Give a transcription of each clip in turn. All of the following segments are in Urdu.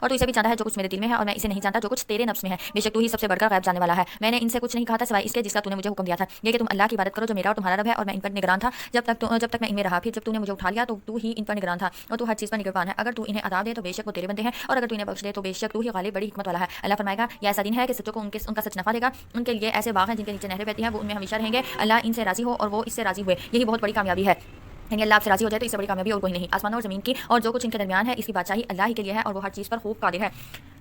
اور تو اسے بھی جانتا ہے جو کچھ میرے دل میں ہے اور میں اسے نہیں جانتا جو کچھ تیرے نفس میں ہے. بے شک تو ہی سب سے بڑھ کر غیب جاننے والا ہے. میں نے ان سے کچھ نہیں کہا تھا سوائے اس کے جس کا تو نے مجھے حکم دیا تھا یہ کہ تم اللہ کی عبادت کرو جو میرا اور تمہارا رب ہے. اور میں ان پر نگران تھا جب تک میں ان میں رہا. پھر جب تو نے مجھے اٹھا لیا تو ہی ان پر نگران تھا اور تو ہر چیز پر نگہبان ہے. اگر تو انہیں عذاب دے تو بے شک وہ تیرے بندے ہیں اور اگر تو انہیں بخش دے تو بے شک تو ہی غالب بڑی حکمت والا ہے. اللہ فرمائے گا یہ ایسا دن ہے کہ سچوں کو ان کا سچ نفع دے گا. ان کے لیے ایسے باغ ہیں جن کے نیچے نہریں بہتی ہیں وہ ان میں ہمیشہ رہیں گے. اللہ ان سے راضی ہو اور وہ اس سے راضی ہوئے یہی بہت بڑی کامیابی ہے. یعنی اللہ آپ سے راضی ہو جائے تو اس سے بڑی کامیابی اور کوئی نہیں. آسمانوں اور زمین کی اور جو کچھ ان کے درمیان ہے اس کی بادشاہی اللہ ہی کے لیے ہے اور وہ ہر چیز پر خوب قادر ہے.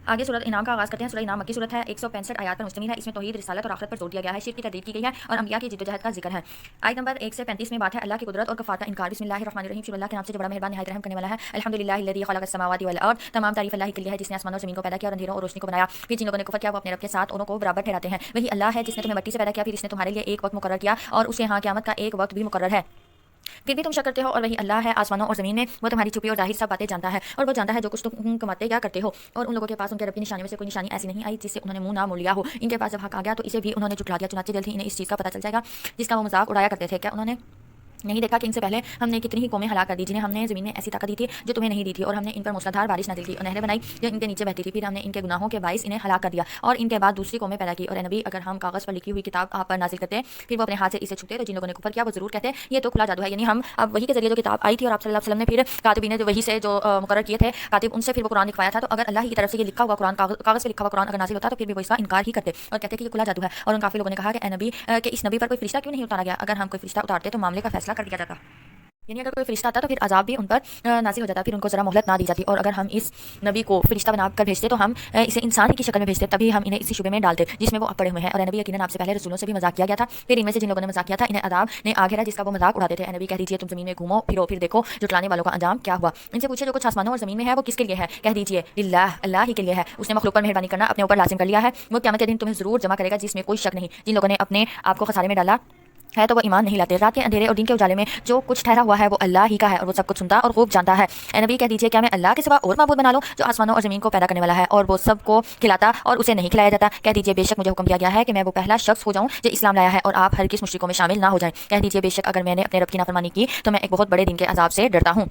آگے سورۃ انعام کا آغاز کرتے ہیں. سورۃ انعام مکی سورۃ ہے 165 آیات پر مشتمل ہے. اس میں توحید رسالت اور آخرت پر زور دیا گیا ہے. شرک کی تردید کی گئی ہے اور انبیاء کی جدوجہد کا ذکر ہے. آیت نمبر 1 سے 35 میں بات ہے اللہ کی قدرت اور کفات کا انکار. بسم اللہ الرحمن الرحیم. شروع اللہ کے نام سے جو بڑا مہربان نہایت رحم کرنے والا ہے. الحمدللہ الذی خلق السماوات والارض. تمام تعریف اللہ کے لیے ہے جس نے آسمانوں اور زمین کو پیدا کیا اور اندھیروں اور روشنی کو بنایا. پھر جن لوگوں نے کفر کیا وہ اپنے رب کے ساتھ اوروں کو برابر ٹھہراتے ہیں. وہی اللہ ہے جس نے تمہیں مٹی سے پیدا کیا پھر اس نے تمہارے لیے ایک وقت مقرر کیا اور اس کے ہاں قیامت کا ایک وقت بھی مقرر ہے. پھر بھی تم شک کرتے ہو اور وہی اللہ ہے آسمانوں اور زمین میں. وہ تمہاری چھپی اور ظاہر سب باتیں جانتا ہے اور وہ جانتا ہے جو کچھ تم کماتے کیا کرتے ہو. اور ان لوگوں کے پاس ان کے رب کی نشانی میں سے کوئی نشانی ایسی نہیں آئی جس سے انہوں نے منہ نہ موڑ لیا ہو. ان کے پاس جب حق آ گیا تو اسے بھی انہوں نے جھٹلا دیا. چنانچہ جلد ہی انہیں اس چیز کا پتہ چل جائے گا جس کا وہ مذاق اڑایا کرتے تھے. کیا انہوں نے نہیں دیکھا کہ ان سے پہلے ہم نے کتنی ہی قومیں ہلاک کر دی جنہیں ہم نے زمین میں ایسی طاقت دی تھی جو تمہیں نہیں دی تھی اور ہم نے ان پر موسلادھار بارش نازل کی اور نہریں بنائی جو ان کے نیچے بہتی تھی. پھر ہم نے ان کے گناہوں کے باعث انہیں ہلاک کر دیا اور ان کے بعد دوسری قومیں پیدا کی. اور اے نبی اگر ہم کاغذ پر لکھی ہوئی کتاب آپ پر نازل کرتے پھر وہ اپنے ہاتھ سے اسے چھپتے تو جن لوگوں نے کفر کیا وہ ضرور کہتے یہ تو کھلا جادو ہے. یعنی ہم اب وہی کے ذریعے جو کتاب آئی تھی اور آپ صلی اللہ علیہ وسلم نے پھر کاتبین نے وہی سے جو مقرر کیے تھے کاتب ان سے پھر وہ قرآن لکھوایا تھا. تو اگر اللہ کی طرف سے یہ لکھا ہوا قرآن کاغذ پہ لکھا ہوا قرآن اگر نازل ہوتا تو پھر بھی وہ اس کا انکار ہی کرتے اور کہتے کہ یہ کھلا جادو ہے. اور ان کافی لوگوں نے کہا کہ اے نبی کہ اس نبی پر کوئی فرشتہ کیوں نہیں اتارا گیا. اگر ہم کوئی فرشتہ اتارتے تو معاملے کا فیصلہ کر دیا جاتا. یعنی اگر کوئی فرشتہ آتا تو پھر عذاب بھی ان پر نازل ہو جاتا. پھر ان کو ذرا مہلت نہ دی جاتی. اور اگر ہم اس نبی کو فرشتہ بنا کر بھیجتے تو ہم اسے انسان کی شکل میں بھیجتے تبھی ہم انہیں اسی شعبے میں ڈالتے جس میں وہ پڑے ہوئے ہیں. اور نبی یقیناً آپ سے پہلے رسولوں سے بھی مذاق کیا گیا تھا. پھر ان میں سے جن لوگوں نے مذاق کیا تھا انہیں عذاب نے آ گھیرا جس کا وہ مذاق اڑاتے تھے. نبی کہہ دیجیے تم زمین میں گھومو پھرو پھر دیکھو جھٹلانے والوں کا انجام کیا ہوا. ان سے پوچھے جو کچھ آسمانوں اور زمین میں ہے وہ کس کے لیے ہے. کہہ دیجیے للہ اللہ ہی کے لیے ہے. اس نے مخلوق پر مہربانی کرنا اپنے اوپر لازم کر لیا ہے. وہ قیامت کے دن تمہیں ضرور جمع کرے گا جس میں کوئی شک نہیں. جن لوگوں نے اپنے آپ کو خسارے میں ڈالا ہے تو وہ ایمان نہیں لاتے. رات کے اندھیرے اور دن کے اجالے میں جو کچھ ٹھہرا ہوا ہے وہ اللہ ہی کا ہے اور وہ سب کچھ سنتا اور خوب جانتا ہے. اے نبی کہہ دیجیے کیا میں اللہ کے سوا اور معبود بنا لوں جو آسمانوں اور زمین کو پیدا کرنے والا ہے اور وہ سب کو کھلاتا اور اسے نہیں کھلایا جاتا. کہہ دیجیے بے شک مجھے حکم دیا گیا ہے کہ میں وہ پہلا شخص ہو جاؤں جو اسلام لایا ہے اور آپ ہر کس مشرکوں میں شامل نہ ہو جائیں. کہہ دیجیے بے شک اگر میں نے اپنے رب کی نافرمانی کی تو میں ایک بہت بڑے دن کے عذاب سے ڈرتا ہوں.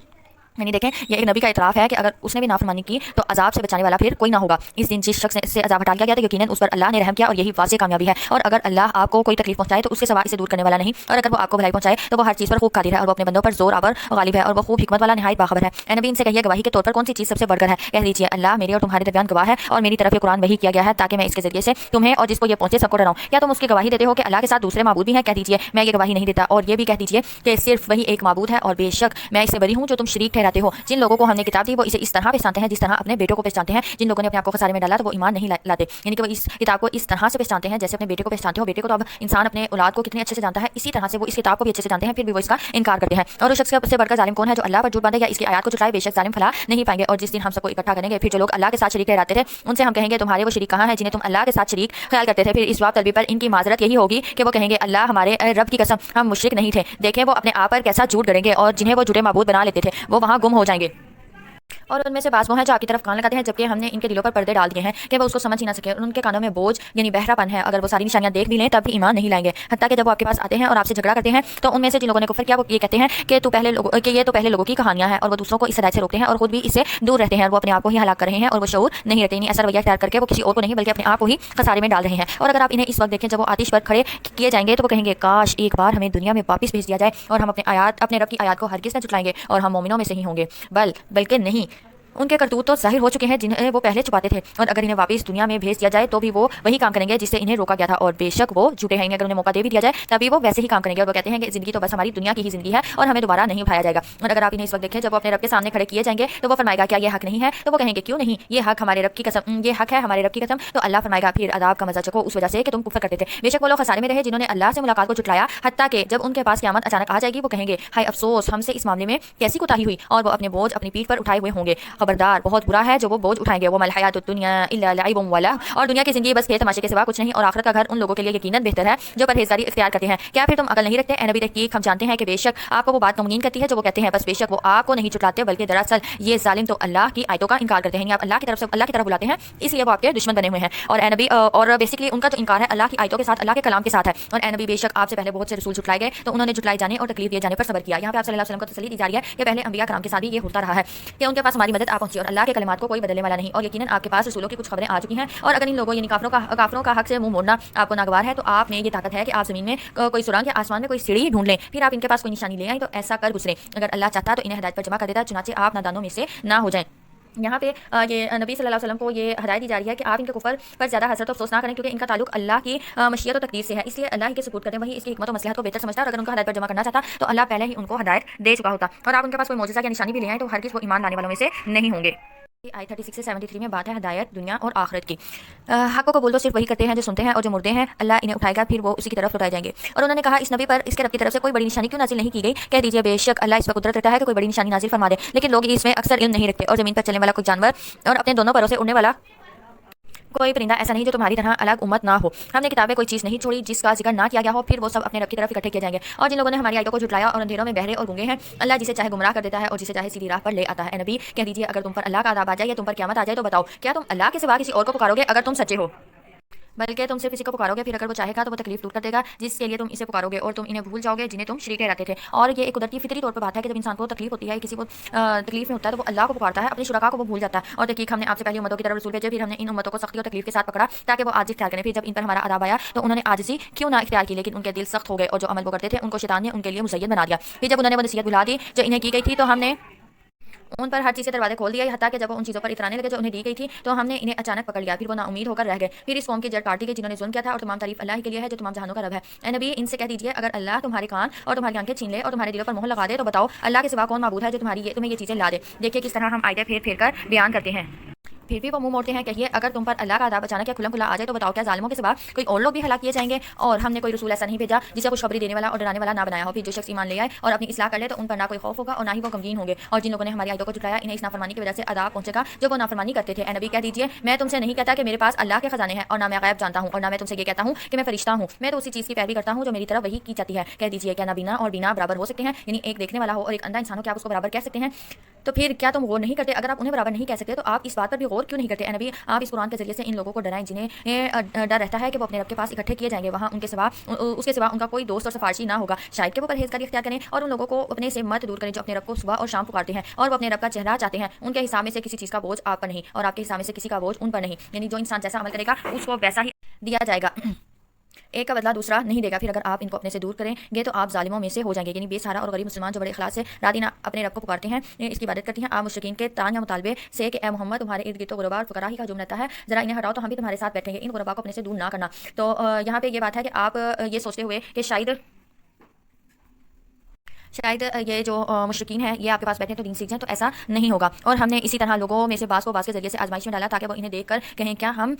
یعنی دیکھیں یہ ایک نبی کا اعتراف ہے کہ اگر اس نے بھی نافرمانی کی تو عذاب سے بچانے والا پھر کوئی نہ ہوگا. اس دن جس شخص سے عذاب ہٹا لیا گیا تو یقیناً اس پر اللہ نے رحم کیا اور یہی واضح کامیابی ہے. اور اگر اللہ آپ کو کوئی تکلیف پہنچائے تو اس کے سوا اسے دور کرنے والا نہیں. اور اگر وہ آپ کو بھلائی پہنچائے تو وہ ہر چیز پر خوب قادر ہے اور وہ اپنے بندوں پر زور آور غالب ہے اور وہ خوب حکمت والا نہایت باخبر ہے. اے نبی ان سے کہیے گواہی کے طور پر کون سی چیز سب سے بڑھ کر ہے. کہہ دیجیے اللہ میرے اور تمہارے درمیان گواہ ہے اور میری طرف یہ قرآن وحی کیا گیا ہے تاکہ میں اس کے ذریعے سے تمہیں اور جس کو یہ پہنچے سب کو ڈراؤں. کیا تم اس کی گواہی دیتے ہو کہ اللہ کے ساتھ دوسرے معبود بھی ہیں. کہہ دیجیے میں یہ گواہی نہیں دیتا. اور یہ بھی کہہ دیجیے کہ صرف وہی ایک معبود ہے اور بے شک میں اس سے بری ہوں جو تم شریک ٹھہراتے ہو. جن لوگوں کو ہم نے کتاب دی وہ اسے اس طرح پہچانتے ہیں جس طرح اپنے بیٹوں کو پہچانتے ہیں. جن لوگوں نے اپنے آپ کو خسارے میں ڈالا تو وہ ایمان نہیں لاتے. یعنی کہ وہ اس کتاب کو اس طرح سے پہچانتے ہیں جیسے اپنے بیٹے کو پہچانتے ہو. بیٹے کو تو اب انسان اپنے اولاد کو کتنے اچھے سے جانتا ہے اسی طرح سے وہ اس کتاب کو بھی اچھے سے جانتے ہیں پھر بھی وہ اس کا انکار کرتے ہیں. اور اس شخص سے بڑھ کر ظالم کون ہے جو اللہ پر جھوٹ باندھے یا اس کی آیات کو جھٹلائے. بے شک ظالم فلاح نہیں پائیں گے. اور جس دن ہم سب کو اکٹھا کریں گے پھر جو لوگ اللہ کے ساتھ شریک ٹھہراتے تھے ان سے ہم کہیں گے تمہارے وہ شریک کہاں ہیں جنہیں تم اللہ کے ساتھ شریک خیال کرتے تھے. پھر اس جواب طلبی پر ان کی معذرت یہی ہوگی کہ وہ کہیں گے اللہ ہمارے رب کی قسم ہم مشرک نہیں تھے. دیکھیں وہ اپنے آپ پر کیسا جھوٹ گڑیں گے اور جنہیں وہ جھوٹے معبود بنا لیتے تھے وہ وہاں گم ہو جائیں گے. اور ان میں سے بعض وہ ہیں جو آپ کی طرف کان لگاتے ہیں جبکہ ہم نے ان کے دلوں پر پردے ڈال دیے ہیں کہ وہ اس کو سمجھ ہی نہ سکے. اور ان کے کانوں میں بوجھ یعنی بہرا پن ہے. اگر وہ ساری نشانیاں دیکھ بھی لیں تب بھی ایمان نہیں لائیں گے. حتیٰ کہ جب وہ آپ کے پاس آتے ہیں اور آپ سے جھگڑا کرتے ہیں تو ان میں سے جن لوگوں نے کفر کیا وہ یہ کہتے ہیں کہ یہ تو پہلے لوگوں کی کہانیاں ہیں اور وہ دوسروں کو اس ہدایت سے روکتے ہیں اور خود بھی اس سے دور رہتے ہیں. اور وہ اپنے آپ کو ہی ہلاک کر رہے ہیں اور وہ شعور نہیں رہتے. ایسا رویہ اختیار کر کے وہ کسی اور کو نہیں بلکہ اپنے آپ کو ہی خسارے میں ڈال رہے ہیں. اور اگر آپ انہیں اس وقت دیکھیں جب وہ آتش پر کھڑے کیے جائیں گے تو وہ کہیں گے کاش ایک بار ہمیں دنیا میں واپس بھیج دیا جائے اور ہم اپنے رب کی آیات کو ہرگز نہ جھٹلائیں گے اور ہم مومنوں میں سے ہی ہوں گے. بلکہ نہیں ان کے کرتوت تو ظاہر ہو چکے ہیں جنہیں وہ پہلے چھپاتے تھے. اور اگر انہیں واپس دنیا میں بھیج دیا جائے تو بھی وہ وہی کام کریں گے جس سے انہیں روکا گیا تھا. اور بے شک وہ جھوٹے ہیں. اگر انہیں موقع دے بھی دیا جائے تبھی وہ ویسے ہی کام کریں گے اور وہ کہتے ہیں کہ زندگی تو بس ہماری دنیا کی ہی زندگی ہے اور ہمیں دوبارہ نہیں اٹھایا جائے گا. اور اگر آپ انہیں اس وقت دیکھیں جب وہ اپنے رب کے سامنے کھڑے کیے جائیں گے تو وہ فرمائے گا کیا یہ حق نہیں ہے. تو وہ کہیں گے کیوں نہیں یہ حق ہمارے رب کی قسم یہ حق ہے ہمارے رب کی قسم. تو اللہ فرمائے گا پھر عذاب کا مزہ چکھو اس وجہ سے کہ تم کفر کرتے تھے. بے شک وہ لوگ خسارے میں رہے جنہوں نے اللہ سے ملاقات کو جھٹلایا. حتیٰ کہ جب ان کے پاس قیامت اچانک آ جائے گی وہ کہیں گے ہائے افسوس ہم سے اس معاملے میں کیسی کوتاہی ہوئی. اور وہ اپنے بوجھ اپنی پیٹھ پر اٹھائے ہوئے ہوں گے. خبردار بہت برا ہے جو وہ بوجھ اٹھائیں گے. وہ مل حیات الدنیا الا لعب ولہ, اور دنیا کی زندگی بس کھیل تماشے کے سوا کچھ نہیں, اور آخرت کا گھر ان لوگوں کے لیے یقیناً بہتر ہے جو پرہیزگاری اختیار کرتے ہیں. کیا پھر تم عقل نہیں رکھتے؟ اے نبی تحقیق ہم جانتے ہیں کہ بے شک آپ کو وہ بات نمونین کرتی ہے جو وہ کہتے ہیں, بس بے شک وہ آپ کو نہیں جھٹلاتے بلکہ دراصل یہ ظالم تو اللہ کی آیتوں کا انکار کرتے ہیں. آپ اللہ کی طرف بلاتے ہیں, اس لیے وہ آپ کے دشمن بنے ہوئے ہیں. اور اے نبی, اور بیسیکلی ان کا جو انکار ہے اللہ کی آیتوں کے ساتھ, اللہ کے کلام کے ساتھ ہے. اور اے نبی بے شک آپ سے پہلے بہت سے رسول جھٹلائے گئے تو انہوں نے جھٹلائے جانے اور تکلیف دیے جانے پر صبر کیا. یہاں پہ آپ صلی اللہ علیہ وسلم کو تسلی دی جا رہی ہے کہ پہلے انبیاء کرام کے ساتھ بھی یہ ہوتا رہا ہے کہ ان کے پاس ہماری مدد آ پہنچی اور اللہ کے کلمات کو کوئی بدلنے والا نہیں. اور یقیناً آپ کے پاس رسولوں کی کچھ خبریں آ چکی ہیں, اور اگر ان لوگوں یعنی کافروں کا حق سے منہ موڑنا آپ کو ناگوار ہے تو آپ میں یہ طاقت ہے کہ آپ زمین میں کوئی سرنگ یا آسمان میں کوئی سیڑھی ڈھونڈ لیں, پھر آپ ان کے پاس کوئی نشانی لے آئیں تو ایسا کر گزریں. اگر اللہ چاہتا تو انہیں ہدایت پر جمع کر دیتا, چنانچہ آپ نادانوں میں سے نہ ہو جائیں. یہاں پہ یہ نبی صلی اللہ علیہ وسلم کو یہ ہدایت دی جا رہی ہے کہ آپ ان کے کفر پر زیادہ حسرت و افسوس نہ کریں, کیونکہ ان کا تعلق اللہ کی مشیت و تقدیر سے ہے, اس لیے اللہ ہی کے سپورٹ کریں, وہی اس کی حکمت و مصلحت کو بہتر سمجھتا ہے. اور اگر ان کو ہدایت پر جمع کرنا چاہتا تو اللہ پہلے ہی ان کو ہدایت دے چکا ہوتا, اور آپ ان کے پاس کوئی معجزہ یا نشانی بھی لے آئیں تو ہرگز وہ ایمان لانے والوں میں سے نہیں ہوں گے. آیت 36 سے 73 میں بات ہے ہدایت دنیا اور آخرت کی. حق کو قبول تو صرف وہی کرتے ہیں جو سنتے ہیں, اور جو مردے ہیں اللہ انہیں اٹھائے گا پھر وہ اسی کی طرف لوٹائے جائیں گے. اور انہوں نے کہا اس نبی پر اس کے رب کی طرف سے کوئی بڑی نشانی کیوں نازل نہیں کی گئی؟ کہہ دیجئے بے شک اللہ اس پر قدرت رکھتا ہے کہ کوئی بڑی نشانی نازل فرما دے, لیکن لوگ اس میں اکثر علم نہیں رکھتے. اور زمین پر چلنے والا کوئی جانور اور اپنے دونوں پروں سے اڑنے والا کوئی پرندہ ایسا نہیں جو تمہاری طرح الگ امت نہ ہو. ہم نے کتابیں کوئی چیز نہیں چھوڑی جس کا ذکر نہ کیا گیا ہو, پھر وہ سب اپنے رب کی طرف اکٹھے کیے جائیں گے. اور جن لوگوں نے ہماری آیتوں کو جھٹلایا اور اندھیروں میں بہرے اور گونگے ہیں, اللہ جسے چاہے گمراہ کر دیتا ہے اور جسے چاہے سیدھی راہ پر لے آتا ہے. اے نبی کہہ دیجیے اگر تم پر اللہ کا عذاب آ جائے یا تم پر قیامت آ جائے تو بتاؤ کیا تم اللہ کے سوا کسی اور کو پکارو گے اگر تم سچے ہو؟ بلکہ تم صرف اسی کو پکارو گے, پھر اگر وہ چاہے گا تو وہ تکلیف دور کر دے گا جس کے لیے تم اسے پکارو گے, اور تم انہیں بھول جاؤ گے جنہیں تم شریک ٹھہراتے تھے. اور یہ ایک قدرتی فطری طور پر بات ہے کہ جب انسان کو تکلیف ہوتی ہے, کسی کو تکلیف میں ہوتا ہے تو وہ اللہ کو پکارتا ہے, اپنے شرکا کو وہ بھول جاتا ہے. اور تحقیق ہم نے آپ سے پہلی امتوں کی طرف رسول بھیجے, پھر ہم نے ان امتوں کو سختی اور تکلیف کے ساتھ پکڑا تاکہ وہ عاجزی اختیار کریں. پھر جب ان پر ہمارا عذاب آیا تو انہوں نے عاجزی کیوں نہ اختیار کی, لیکن ان کے دل سخت ہو گئے, اور جو عمل وہ کرتے تھے ان کو شیطان نے ان کے لیے مزین بنا دیا. پھر جب انہوں نے وہ نصیحت بھلا دی جو انہیں کی گئی تھی تو ہم نے ان پر ہر چیز سے دروازے کھول دیا, حتیٰ کہ جب وہ ان چیزوں پر اترانے لگے جو انہیں دی گئی تھی تو ہم نے انہیں اچانک پکڑ لیا, پھر وہ نا امید ہو کر رہ گئے. پھر اس قوم کی جڑ کاٹ دی گئی جنہوں نے ظلم کیا تھا, اور تمام تعریف اللہ کے لیے ہے جو تمام جہانوں کا رب ہے. اے نبی ان سے کہہ دیجیے اگر اللہ تمہارے کان اور تمہاری آنکھیں چھین لے اور تمہارے دلوں پر مہر لگا دے تو بتاؤ اللہ کے سوا کون معبود ہے جو تمہیں یہ چیزیں لا دے. دیکھیے کس طرح ہم آیتیں پھیر پھیر کر بیان کرتے ہیں, پھر بھی وہ منہ موڑتے ہیں. کہیے اگر تم پر اللہ کا عذاب اچانک یا کھلم کھلا آ جائے تو بتاؤ کیا ظالموں کے سوا کوئی اور لوگ بھی ہلاک کیے جائیں گے؟ اور ہم نے کوئی رسول ایسا نہیں بھیجا جسے خوشخبری دینے والا اور ڈرانے والا نہ بنایا ہو. پھر جو شخص ایمان لے آئے اور اپنی اصلاح کر لے تو ان پر نہ کوئی خوف ہوگا اور نہ ہی وہ غمگین ہوں گے. اور جن لوگوں نے ہماری آیتوں کو جھٹلایا انہیں اس نافرمانی کی وجہ سے عذاب پہنچے گا جو وہ نافرمانی کرتے تھے. اے نبی کہہ دیجیے میں تم سے نہیں کہتا کہ میرے پاس اللہ کے خزانے ہیں, اور نہ میں غیب جانتا ہوں, اور نہ میں تم سے یہ کہتا ہوں کہ میں فرشتہ ہوں. میں تو اسی چیز کی پیروی کرتا ہوں جو میری طرف وحی کی جاتی ہے. کہہ دیجیے کیا نابینا اور بینا برابر ہو سکتے ہیں؟ یعنی ایک دیکھنے والا ہو اور ایک اندھا انسان ہو, کیا آپ اس کو برابر کہہ سکتے ہیں؟ تو پھر کیا تم غور نہیں کرتے؟ اگر آپ انہیں برابر نہیں کہہ سکتے تو آپ اس بات پر بھی غور کیوں نہیں کرتے؟ اے نبی آپ اس قرآن کے ذریعے سے ان لوگوں کو ڈرائیں جنہیں ڈر رہتا ہے کہ وہ اپنے رب کے پاس اکٹھے کیے جائیں گے, وہاں اس کے سوا ان کا کوئی دوست اور سفارشی نہ ہوگا. شاید کہ وہ پرہیزگاری اختیار کریں اور ان لوگوں کو اپنے سے مت دور کریں جو اپنے رب کو صبح اور شام پکارتے ہیں اور وہ اپنے رب کا چہرہ چاہتے ہیں. ان کے حساب میں سے کسی چیز کا بوجھ آپ پر نہیں, اور آپ کے حساب میں سے کسی کا بوجھ ان پر نہیں. یعنی جو انسان جیسا عمل کرے گا اس کو ویسا ہی دیا جائے گا, ایک کا بدلہ دوسرا نہیں دے گا. پھر اگر آپ ان کو اپنے سے دور کریں گے تو آپ ظالموں میں سے ہو جائیں گے. یعنی بے سہارا اور غریب مسلمان جو بڑے اخلاص سے رات دن اپنے رب کو پکارتے ہیں, اس کی عبادت کرتے ہیں, آپ مشرکین کے طعن یا مطالبے سے کہ اے محمد تمہارے ارد گرد غربا اور فقراء ہی کا ہجوم رہتا ہے, ذرا انہیں ہٹاؤ تو ہم بھی تمہارے ساتھ بیٹھیں گے. ان غربا کو اپنے سے دور نہ کرنا. تو یہاں پہ یہ بات ہے کہ آپ یہ سوچتے ہوئے کہ شاید یہ جو مشرکین ہیں یہ آپ کے پاس بیٹھے تو دین سیکھ جائیں, تو ایسا نہیں ہوگا. اور ہم نے اسی طرح لوگوں میں سے بعض کو بعض کے ذریعے سے آزمائش میں ڈالا تاکہ وہ انہیں دیکھ کر کہیں کیا ہم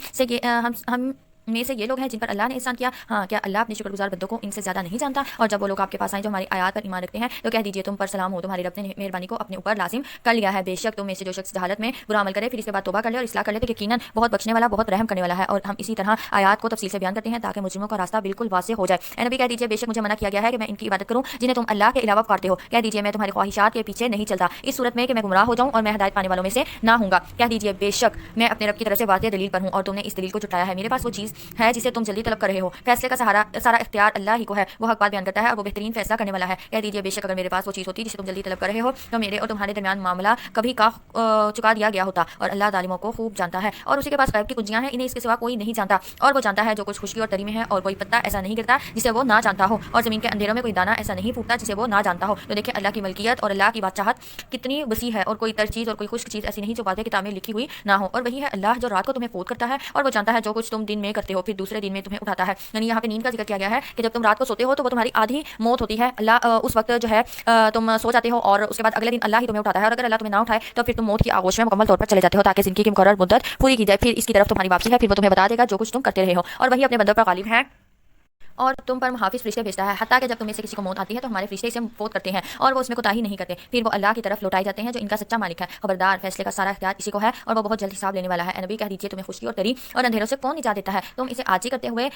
میں سے یہ لوگ ہیں جن پر اللہ نے احسان کیا؟ ہاں کیا اللہ اپنے شکر گزار بندوں کو ان سے زیادہ نہیں جانتا؟ اور جب وہ لوگ آپ کے پاس آئیں جو ہماری آیات پر ایمان رکھتے ہیں تو کہہ دیجیے تم پر سلام ہو, تمہاری رب نے مہربانی کو اپنے اوپر لازم کر لیا ہے. بے شک تم میں سے جو شخص جہالت میں برا عمل کرے پھر اس کے بعد توبہ کر لے اور اصلاح کر لے تو یقیناً بہت بخشنے والا بہت رحم کرنے والا ہے. اور ہم اسی طرح آیات کو تفصیل سے بیان کرتے ہیں تاکہ مجرموں کا راستہ بالکل واضح ہو جائے. اے نبی کہہ دیجیے بے شک مجھے منع کیا گیا ہے کہ میں ان کی عبادت کروں جنہیں تم اللہ کے علاوہ پکارتے ہو. کہہ دیجیے میں تمہاری خواہشات کے پیچھے نہیں چلتا اس صورت میں کہ میں گمراہ ہو جاؤں اور میں ہدایت پانے والوں میں سے نہ ہوں گا. کہہ دیجیے بے شک میں اپنے رب کی طرف سے واضح دلیل پر ہوں اور تم نے اس دلیل کو جھٹلایا ہے. میرے پاس وہ چیز ہے جسے تم جلدی طلب کر رہے ہو, فیصلے کا سارا اختیار اللہ ہی کو ہے, وہ حق بات بیان کرتا ہے اور وہ بہترین فیصلہ کرنے والا ہے. کہہ دیجیے بے شک اگر میرے پاس وہ چیز ہوتی جسے تم جلدی طلب کر رہے ہو تو میرے اور تمہارے درمیان معاملہ کبھی کا چکا دیا گیا ہوتا, اور اللہ ظالموں کو خوب جانتا ہے. اور اسی کے پاس غیب کی کنجیاں ہیں, انہیں اس کے سوا کوئی نہیں جانتا, اور وہ جانتا ہے جو کچھ خشکی اور تری میں ہے, اور کوئی پتہ ایسا نہیں گرتا جسے وہ نہ جانتا ہو, اور زمین کے اندھیروں میں کوئی دانہ ایسا نہیں پھوٹتا جسے وہ نہ جانتا ہو. تو دیکھیں اللہ کی ملکیت اور اللہ کی بادشاہت کتنی وسیع ہے, اور کوئی تر چیز اور کوئی خشک چیز ایسی نہیں جو واضح کتاب میں لکھی ہوئی نہ ہو. اور وہی ہے اللہ جو رات کو تمہیں فوت کرتا ہے, اور وہ جانتا ہے جو کچھ تم دن میں کرتے ہو پھر دوسرے دن میں تمہیں اٹھاتا ہے. یعنی یہاں پہ نیند کا ذکر کیا گیا ہے کہ جب تم رات کو سوتے ہو تو وہ تمہاری آدھی موت ہوتی ہے. اللہ اس وقت جو ہے تم سو جاتے ہو اور اس کے بعد اگلے دن اللہ ہی تمہیں اٹھاتا ہے, اور اگر اللہ تمہیں نہ اٹھائے تو پھر تم موت کی آغوش میں مکمل طور پر چلے جاتے ہو تاکہ زندگی کی مقرر مدت پوری کی جائے. پھر اس کی طرف تمہاری واپسی ہے, پھر وہ تمہیں بتا دے گا جو کچھ تم کرتے رہے ہو, اور وہی اپنے بندوں پر غالب ہے اور تم پر محافظ فرشتے بھیجتا ہے، حتیٰ کہ جب تم میں سے کسی کو موت آتی ہے تو ہمارے فرشتے اسے فوت کرتے ہیں اور وہ اس میں کوتاہی نہیں کرتے، پھر وہ اللہ کی طرف لوٹائے جاتے ہیں جو ان کا سچا مالک ہے۔ خبردار، فیصلے کا سارا اختیار اسی کو ہے اور وہ بہت جلد حساب لینے والا ہے۔ اے نبی کہہ دیجیے تمہیں خشکی اور تری اور اندھیروں سے کون نجات دیتا ہے؟ تم اسے عاجزی کرتے ہوئے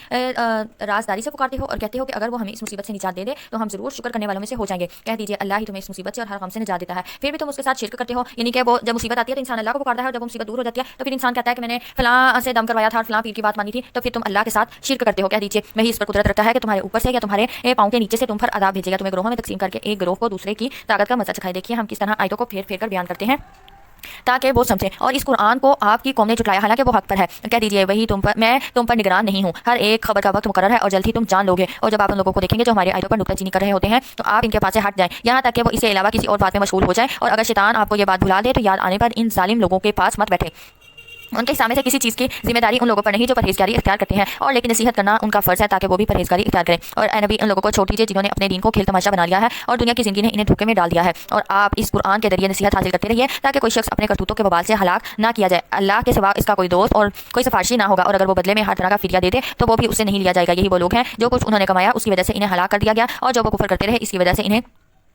رازداری سے پکارتے ہو اور کہتے ہو کہ اگر وہ ہمیں اس مصیبت سے نجات دے دے تو ہم ضرور شکر کرنے والوں میں سے ہو جائیں گے۔ کہہ دیجیے اللہ ہی تمہیں اس مصیبت سے اور ہر غم سے نجات دیتا ہے، پھر بھی تم اس کے ساتھ شرک کرتے ہو، یعنی کہ وہ جب مصیبت آتی ہے تو انسان اللہ کو پکارتا ہے اور جب مصیبت دور ہو جاتی ہے تو پھر انسان کہتا ہے کہ میں نے فلاں سے دم کروایا تھا اور فلاں پیر کی بات مانی تھی، تو پھر تم اللہ کے ساتھ شرک کرتے ہو۔ کہہ دیجیے وہی اس پر قدرت رکھتا ہے کہ تمہارے اوپر سے یا تمہارے پاؤں کے نیچے سے تم پر عذاب بھیجے گا، تمہیں گروہوں میں تقسیم کر کے ایک گروہ کو دوسرے کی طاقت کا مزہ چکھائے۔ دیکھیے ہم کس طرح آیتوں کو پھیر پھیر کر بیان کرتے ہیں تاکہ وہ سمجھیں، اور اس قرآن کو آپ کی قوم نے جھٹلایا حالانکہ وہ حق پر ہے۔ کہہ دیجیے وہی میں تم پر نگران نہیں ہوں، ہر ایک خبر کا وقت مقرر ہے اور جلد ہی تم جان لوگے، اور جب آپ ان لوگوں کو دیکھیں گے جو ہماری آیتوں پر نکتہ چینی کر رہے ہوتے ہیں تو آپ ان کے پاس سے ہٹ جائیں یہاں تک کہ وہ اس کے علاوہ کسی اور بات میں مشغول ہو جائیں، اور اگر شیطان آپ کو یہ بات بھلا دے تو یاد آنے پر ان ظالم لوگوں کے پاس مت بیٹھے۔ ان کے سامنے سے کسی چیز کی ذمہ داری ان لوگوں پر نہیں جو پرہیزگاری اختیار کرتے ہیں، اور لیکن نصیحت کرنا ان کا فرض ہے تاکہ وہ بھی پرہیزگاری اختیار کریں۔ اور اے نبی ان لوگوں کو چھوڑ دیجیے جنہوں نے اپنے دین کو کھیل تماشا بنا لیا ہے اور دنیا کی زندگی نے انہیں دھوکے میں ڈال دیا ہے، اور آپ اس قرآن کے ذریعے نصیحت حاصل کرتے رہیے تاکہ کوئی شخص اپنے کرتوتوں کے وبال سے ہلاک نہ کیا جائے۔ اللہ کے سوا اس کا کوئی دوست اور کوئی سفارشی نہ ہوگا، اور اگر وہ بدلے میں ہر طرح کا فدیہ دے دے تو وہ بھی اس سے نہیں لیا جائے گا۔ یہی وہ لوگ ہیں جو کچھ انہوں نے کمایا اس کی وجہ سے انہیں ہلاک کر دیا گیا، اور جو وہ کفر کرتے رہے اس کی وجہ سے انہیں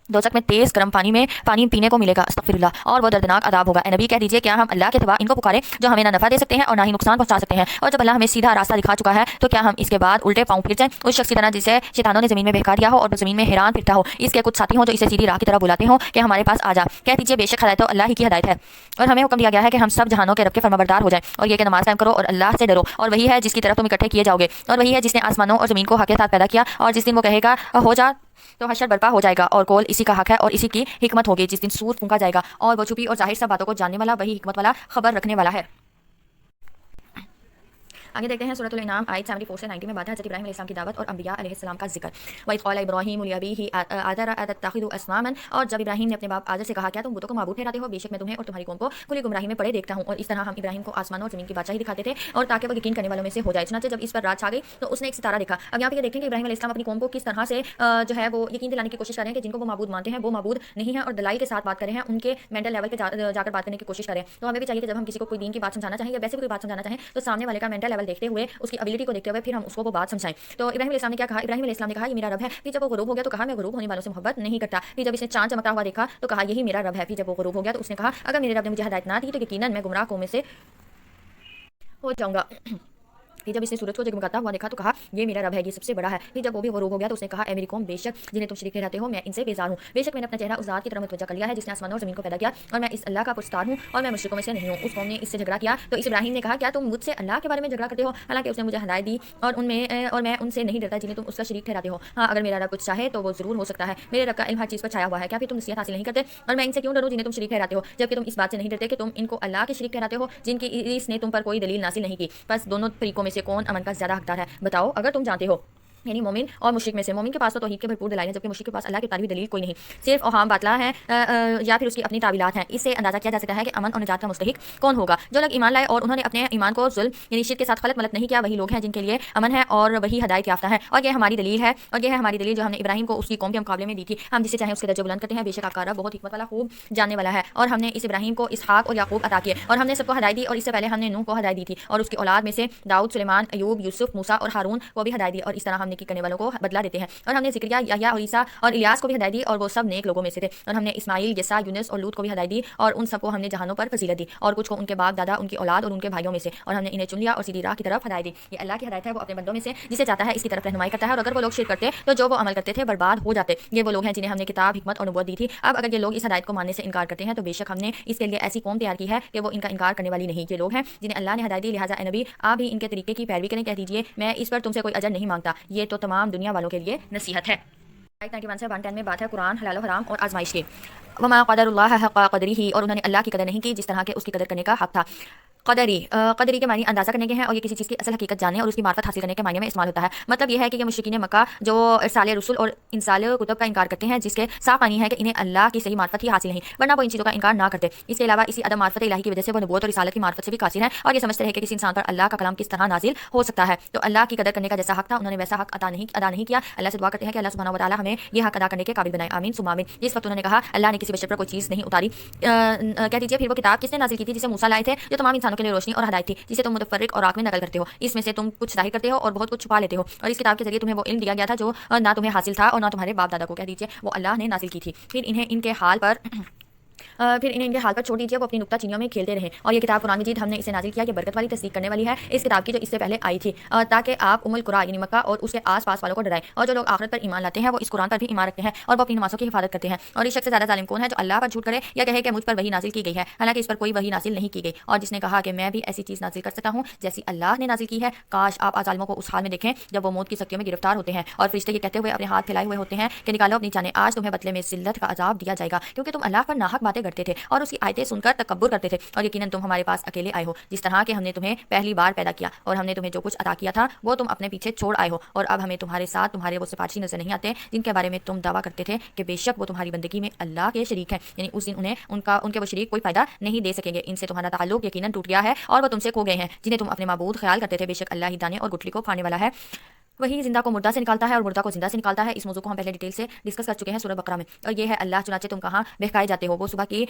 دوزخ میں تیز گرم پانی پینے کو ملے گا، استغفر اللہ، اور وہ دردناک عذاب ہوگا۔ اے نبی کہہ دیجیے کیا ہم اللہ کے سوا ان کو پکاریں جو ہمیں نہ نفع دے سکتے ہیں اور نہ ہی نقصان پہنچا سکتے ہیں، اور جب اللہ ہمیں سیدھا راستہ دکھا چکا ہے تو کیا ہم اس کے بعد الٹے پاؤں پھر جائیں؟ اس شخص کی طرح جسے شیطانوں نے زمین میں بہکا دیا ہو اور وہ زمین میں حیران پھرتا ہو، اس کے کچھ ساتھی ہوں جو اسے سیدھی راہ کی طرف بلاتے ہوں کہ ہمارے پاس آ جا۔ کہہ دیجیے بے شک ہدایت تو اللہ ہی کی ہدایت ہے، اور ہمیں حکم دیا گیا ہے کہ ہم سب جہانوں کے رب کے فرمانبردار ہو جائیں، اور یہ کہ نماز قائم کرو اور اللہ سے ڈرو، اور وہی ہے جس کی طرف تم اکٹھے کیے جاؤ گے، اور وہی ہے جس نے آسمانوں اور زمین کو حق کے ساتھ پیدا کیا، اور جس دن وہ کہے گا ہو جا تو حشر برپا ہو جائے گا، اور قول اسی کا حق ہے اور اسی کی حکمت ہوگی۔ جس دن سور پھونکا جائے گا اور وہ چھپی اور ظاہر سب باتوں کو جاننے والا وہی حکمت والا خبر رکھنے والا ہے۔ آگے دیکھتے ہیں سورۃ الانعام آیت 74 سے 90 میں بات ہے حضرت ابراہیم علیہ السلام کی دعوت اور انبیاء علیہ السلام کا ذکر۔ وَإِذْ قَالَ إِبْرَاهِيمُ لِأَبِيهِ آزَرَ أَتَتَّخِذُ أَصْنَامًا، اور جب ابراہیم نے اپنے باپ آزر سے کہا کیا تم بتوں کو معبود ٹھہراتے ہو؟ بے شک میں تمہیں اور تمہاری قوم کو کھلی گمراہی میں پڑے دیکھتا ہوں۔ اور اس طرح ہم ابراہیم کو آسمانوں اور زمین کی بادشاہی دکھاتے تھے اور تاکہ وہ یقین کرنے والوں میں سے ہو جائے۔ چنانچہ جب اس پر رات چھا گئی تو اس نے ایک ستارہ دیکھا۔ اب یہاں پہ یہ دیکھیں کہ ابراہیم علیہ السلام اپنی قوم کو کس طرح سے جو ہے وہ یقین دلانے کی کوشش کر رہے ہیں کہ جن کو وہ معبود مانتے ہیں وہ معبود نہیں ہیں، اور دلائل کے ساتھ بات کر رہے ہیں، ان کے مینٹل لیول پہ جا کر بات کرنے کی کوشش کریں۔ تو ہمیں بھی چاہیے کہ جب ہم کسی کو کوئی دین کی بات سمجھانا چاہیں یا ویسے بھی کوئی بات سمجھانا چاہیں تو سامنے والے کا مینٹل لیول دیکھتے ہوئے اس کی ابیلٹی کو دیکھتے ہوئے پھر ہم اس کو وہ بات سمجھائیں۔ تو ابراہیم علیہ السلام نے کیا کہا؟ ابراہیم علیہ السلام نے کہا یہ میرا رب ہے۔ پھر جب وہ غروب ہو گیا تو کہا میں غروب ہونے والوں سے محبت نہیں کرتا۔ پھر جب اس نے چاند چمکتا ہوا دیکھا تو کہا یہی میرا رب ہے۔ پھر جب وہ غروب ہو گیا تو اس نے کہا اگر میرے رب نے مجھے ہدایت نہ دی تو یقیناً میں گمراہ قوم میں سے ہو جاؤں گا۔ پھر جب اس نے سورج کو جگمگاتا ہوا دیکھا تو کہا یہ میرا رب ہے، یہ سب سے بڑا ہے۔ پھر جب وہ بھی غروب ہو گیا تو اس نے کہا اے میری قوم بے شک جنہیں تم شریک ٹھہراتے ہو میں ان سے بیزار ہوں، بے شک میں نے اپنا چہرہ اس ذات کی طرف متوجہ کر لیا ہے جس نے آسمانوں اور زمین کو پیدا کیا، اور میں اس اللہ کا پرستار ہوں اور میں مشرکوں میں سے نہیں ہوں۔ اس قوم نے اس سے جھگڑا کیا تو اس ابراہیم نے کہا کیا تم مجھ سے اللہ کے بارے میں جھگڑا کرتے ہو حالانکہ اس نے مجھے ہدایت دی اور میں ان سے نہیں ڈرتا جنہیں تم اس کا شریک ٹھہراتے ہو۔ ہاں اگر میرا رب کچھ چاہے تو وہ ضرور ہو سکتا ہے، میرے رب کا علم ہر چیز پر چھایا ہوا ہے۔ کیا پھر تم نصیحت حاصل نہیں کرتے؟ اور میں ان سے کیوں ڈروں جنہیں تم شریک ٹھہراتے ہو، جبکہ تم اس بات سے نہیں ڈرتے کہ تم ان کو اللہ کے شریک ٹھہراتے ہو جن کی اس نے تم پر کوئی دلیل نازل نہیں کی۔ بس دونوں فریقوں میں سے کون امن کا زیادہ حقدار ہے؟ بتاؤ اگر تم جانتے ہو۔ یعنی مومن اور مشرک میں سے مومن کے پاس تو توحید کے بھرپور دلائل ہیں جبکہ مشرک کے پاس اللہ کی تعریف دلیل کوئی نہیں، صرف اوہام باطلا ہیں یا پھر اس کی اپنی تعویلات ہیں۔ اس سے اندازہ کیا جا سکتا ہے کہ امن اور نجات کا مستحق کون ہوگا۔ جو لوگ ایمان لائے اور انہوں نے اپنے ایمان کو ظلم یعنی شرک کے ساتھ غلط ملت نہیں کیا وہی لوگ ہیں جن کے لیے امن ہے اور وہی ہدایت یافتہ ہے، اور یہ ہماری دلیل ہے، اور یہ ہے ہماری دلیل جو ہم نے ابراہیم کو اس کی قوم کے مقابلے میں دی تھی۔ ہم جسے چاہیں اس کے درجے بلند کرتے ہیں، بے شک آپ کا رب بہت حکمت والا خوب جاننے والا ہے۔ اور ہم نے اس ابراہیم کو اسحاق اور یعقوب عطا کیے، اور ہم نے سب کو ہدایت دی، اور اس سے پہلے ہم نے نوح کو ہدایت دی تھی، اور اس کی اولاد میں سے داؤد، سلیمان، ایوب، یوسف، موسیٰ اور ہارون کو بھی ہدایت دی، اور اس طرح ہم نیکی کرنے والوں کو بدلہ دیتے ہیں۔ اور ہم نے زکریا، یحییٰ اور عیسیٰ اور الیاس کو بھی ہدایت دی، اور وہ سب نیک لوگوں میں سے تھے۔ اور ہم نے اسماعیل، یسع، یونس اور لوط کو بھی ہدایت دی، اور ان سب کو ہم نے جہانوں پر فضیلت دی، اور کچھ کو ان کے باپ دادا، ان کی اولاد اور ان کے بھائیوں میں سے، اور ہم نے انہیں چن لیا اور سیدھی راہ کی طرف ہدایت دی۔ یہ اللہ کی ہدایت ہے، وہ اپنے بندوں میں سے جسے چاہتا ہے اس کی طرف رہنمائی کرتا ہے، اور اگر وہ لوگ شرک کرتے تو جو وہ عمل کرتے تھے برباد ہو جاتے۔ یہ وہ لوگ ہیں جنہیں ہم نے کتاب، حکمت اور نبوت دی تھی۔ اب اگر یہ لوگ اس ہدایت کو ماننے سے انکار کرتے ہیں تو بے شک ہم نے اس کے لیے ایسی قوم تیار کی ہے کہ وہ ان کا انکار کرنے والی نہیں۔ یہ لوگ ہیں جنہیں اللہ نے ہدایت دی، لہٰذا اے نبی آپ بھی ان کے طریقے کی پیروی کریں۔ کہہ دیجیے میں اس پر تم سے کوئی اجر نہیں مانگتا، یہ تو تمام دنیا والوں کے لیے نصیحت ہے۔ آیت 91 سے 110 میں بات ہے قرآن حلال و حرام اور آزمائش کی۔ وما قدر اللہ حق قدرہ، اور انہوں نے اللہ کی قدر نہیں کی جس طرح کہ اس کی قدر کرنے کا حق تھا۔ قدری کے معنی اندازہ کرنے کے ہیں، اور یہ کسی چیز کی اصل حقیقت جاننے اور اس کی معرفت حاصل کرنے کے معنی میں استعمال ہوتا ہے۔ مطلب یہ ہے کہ یہ مشرکین مکہ جو ارسال رسول اور انزال کتب کا انکار کرتے ہیں جس کے صاف معنی ہے کہ انہیں اللہ کی صحیح معرفت ہی حاصل نہیں، ورنہ وہ ان چیزوں کا انکار نہ کرتے۔ اس کے علاوہ اسی عدم معرفت الہی کی وجہ سے وہ نبوت اور رسالت کی معرفت سے بھی قاصر ہیں، اور یہ سمجھتے ہیں کہ کسی انسان پر اللہ کا کلام کس طرح نازل ہو سکتا ہے۔ تو اللہ کی قدر کرنے کا جیسا حق تھا انہوں نے ویسا حق ادا نہیں کیا۔ اللہ سے دعا کرتے ہیں کہ اللہ سبحانہ و تعالی ہمیں یہ حق ادا کرنے کے قابل بنائے، آمین ثم آمین۔ جس وقت انہوں نے کہا اللہ نے کسی بشر پر کوئی چیز نہیں اتاری، کہہ دیجیے پھر وہ کتاب کس نے نازل کی تھی جسے موسیٰ لائے تھے جو تمام انسانوں کے لیے روشنی اور ہدایت تھی جسے تم متفرق اور میں نقل کرتے ہو. اس میں سے تم کچھ ظاہر کرتے ہو اور بہت کچھ چھپا لیتے ہو. اور اس کتاب کے ذریعے تمہیں وہ علم دیا گیا تھا جو نہ تمہیں حاصل تھا اور نہ تمہارے باپ دادا کو کہہ دیجیے وہ اللہ نے نازل کی تھی. پھر انہیں ان کے حال پر چھوڑ دیجیے وہ اپنی نکتہ چینیوں میں کھیلتے رہے. اور یہ کتاب قرآن مجید ہم نے اسے نازل کیا کہ برکت والی تصدیق کرنے والی ہے اس کتاب کی جو اس سے پہلے آئی تھی تاکہ آپ ام القرا یعنی مکہ اور اس کے آس پاس والوں کو ڈرائیں. اور جو لوگ آخرت پر ایمان لاتے ہیں وہ اس قرآن پر بھی ایمان رکھتے ہیں اور وہ اپنی نمازوں کی حفاظت کرتے ہیں. اور اس شخص سے زیادہ ظالم کون ہے جو اللہ پر جھوٹ کرے یا کہے کہ مجھ پر وحی نازل کی گئی ہے حالانکہ اس پر کوئی وحی نازل نہیں کی گئی. اور جس نے کہا کہ میں بھی ایسی چیز نازل کر سکتا ہوں جیسی اللہ نے نازل کی ہے. کاش آپ ظالموں کو اس حال میں دیکھیں جب وہ موت کی سختیوں میں گرفتار ہوتے ہیں اور فرشتے یہ کہتے ہوئے اپنے ہاتھ پھیلائے ہوئے ہوتے ہیں کہ نکالو اپنی جانیں آج تمہیں بدلے میں ذلت کا عذاب دیا جائے گا کیونکہ تم اللہ پر ناحق باتیں کرتے تھے اور اس کی آیتیں سن کر تکبر کرتے تھے. اور یقیناً تم ہمارے پاس اکیلے آئے ہو جس طرح کہ ہم نے تمہیں پہلی بار پیدا کیا اور ہم نے تمہیں جو کچھ عطا کیا تھا وہ تم اپنے پیچھے چھوڑ آئے ہو. اور اب ہمیں تمہارے ساتھ تمہارے وہ سفارشی نظر نہیں آتے جن کے بارے میں تم دعویٰ کرتے تھے کہ بے شک وہ تمہاری بندگی میں اللہ کے شریک ہیں. یعنی اس دن انہیں ان کے وہ شریک کوئی فائدہ نہیں دے سکیں گے. ان سے تمہارا تعلق یقیناً ٹوٹ گیا ہے اور وہ تم سے کھو گئے ہیں جنہیں تم اپنے معبود خیال کرتے تھے. بے شک اللہ ہی دانے اور گٹھلی کو کھانے والا ہے. وہی زندہ کو مردہ سے نکالتا ہے اور مردہ کو زندہ سے نکالتا ہے. اس موضوع کو ہم پہلے ڈیٹیل سے ڈسکس کر چکے ہیں سورہ بقرہ میں. اور یہ ہے اللہ چنانچہ تم کہاں بہکائے جاتے ہو. وہ صبح کی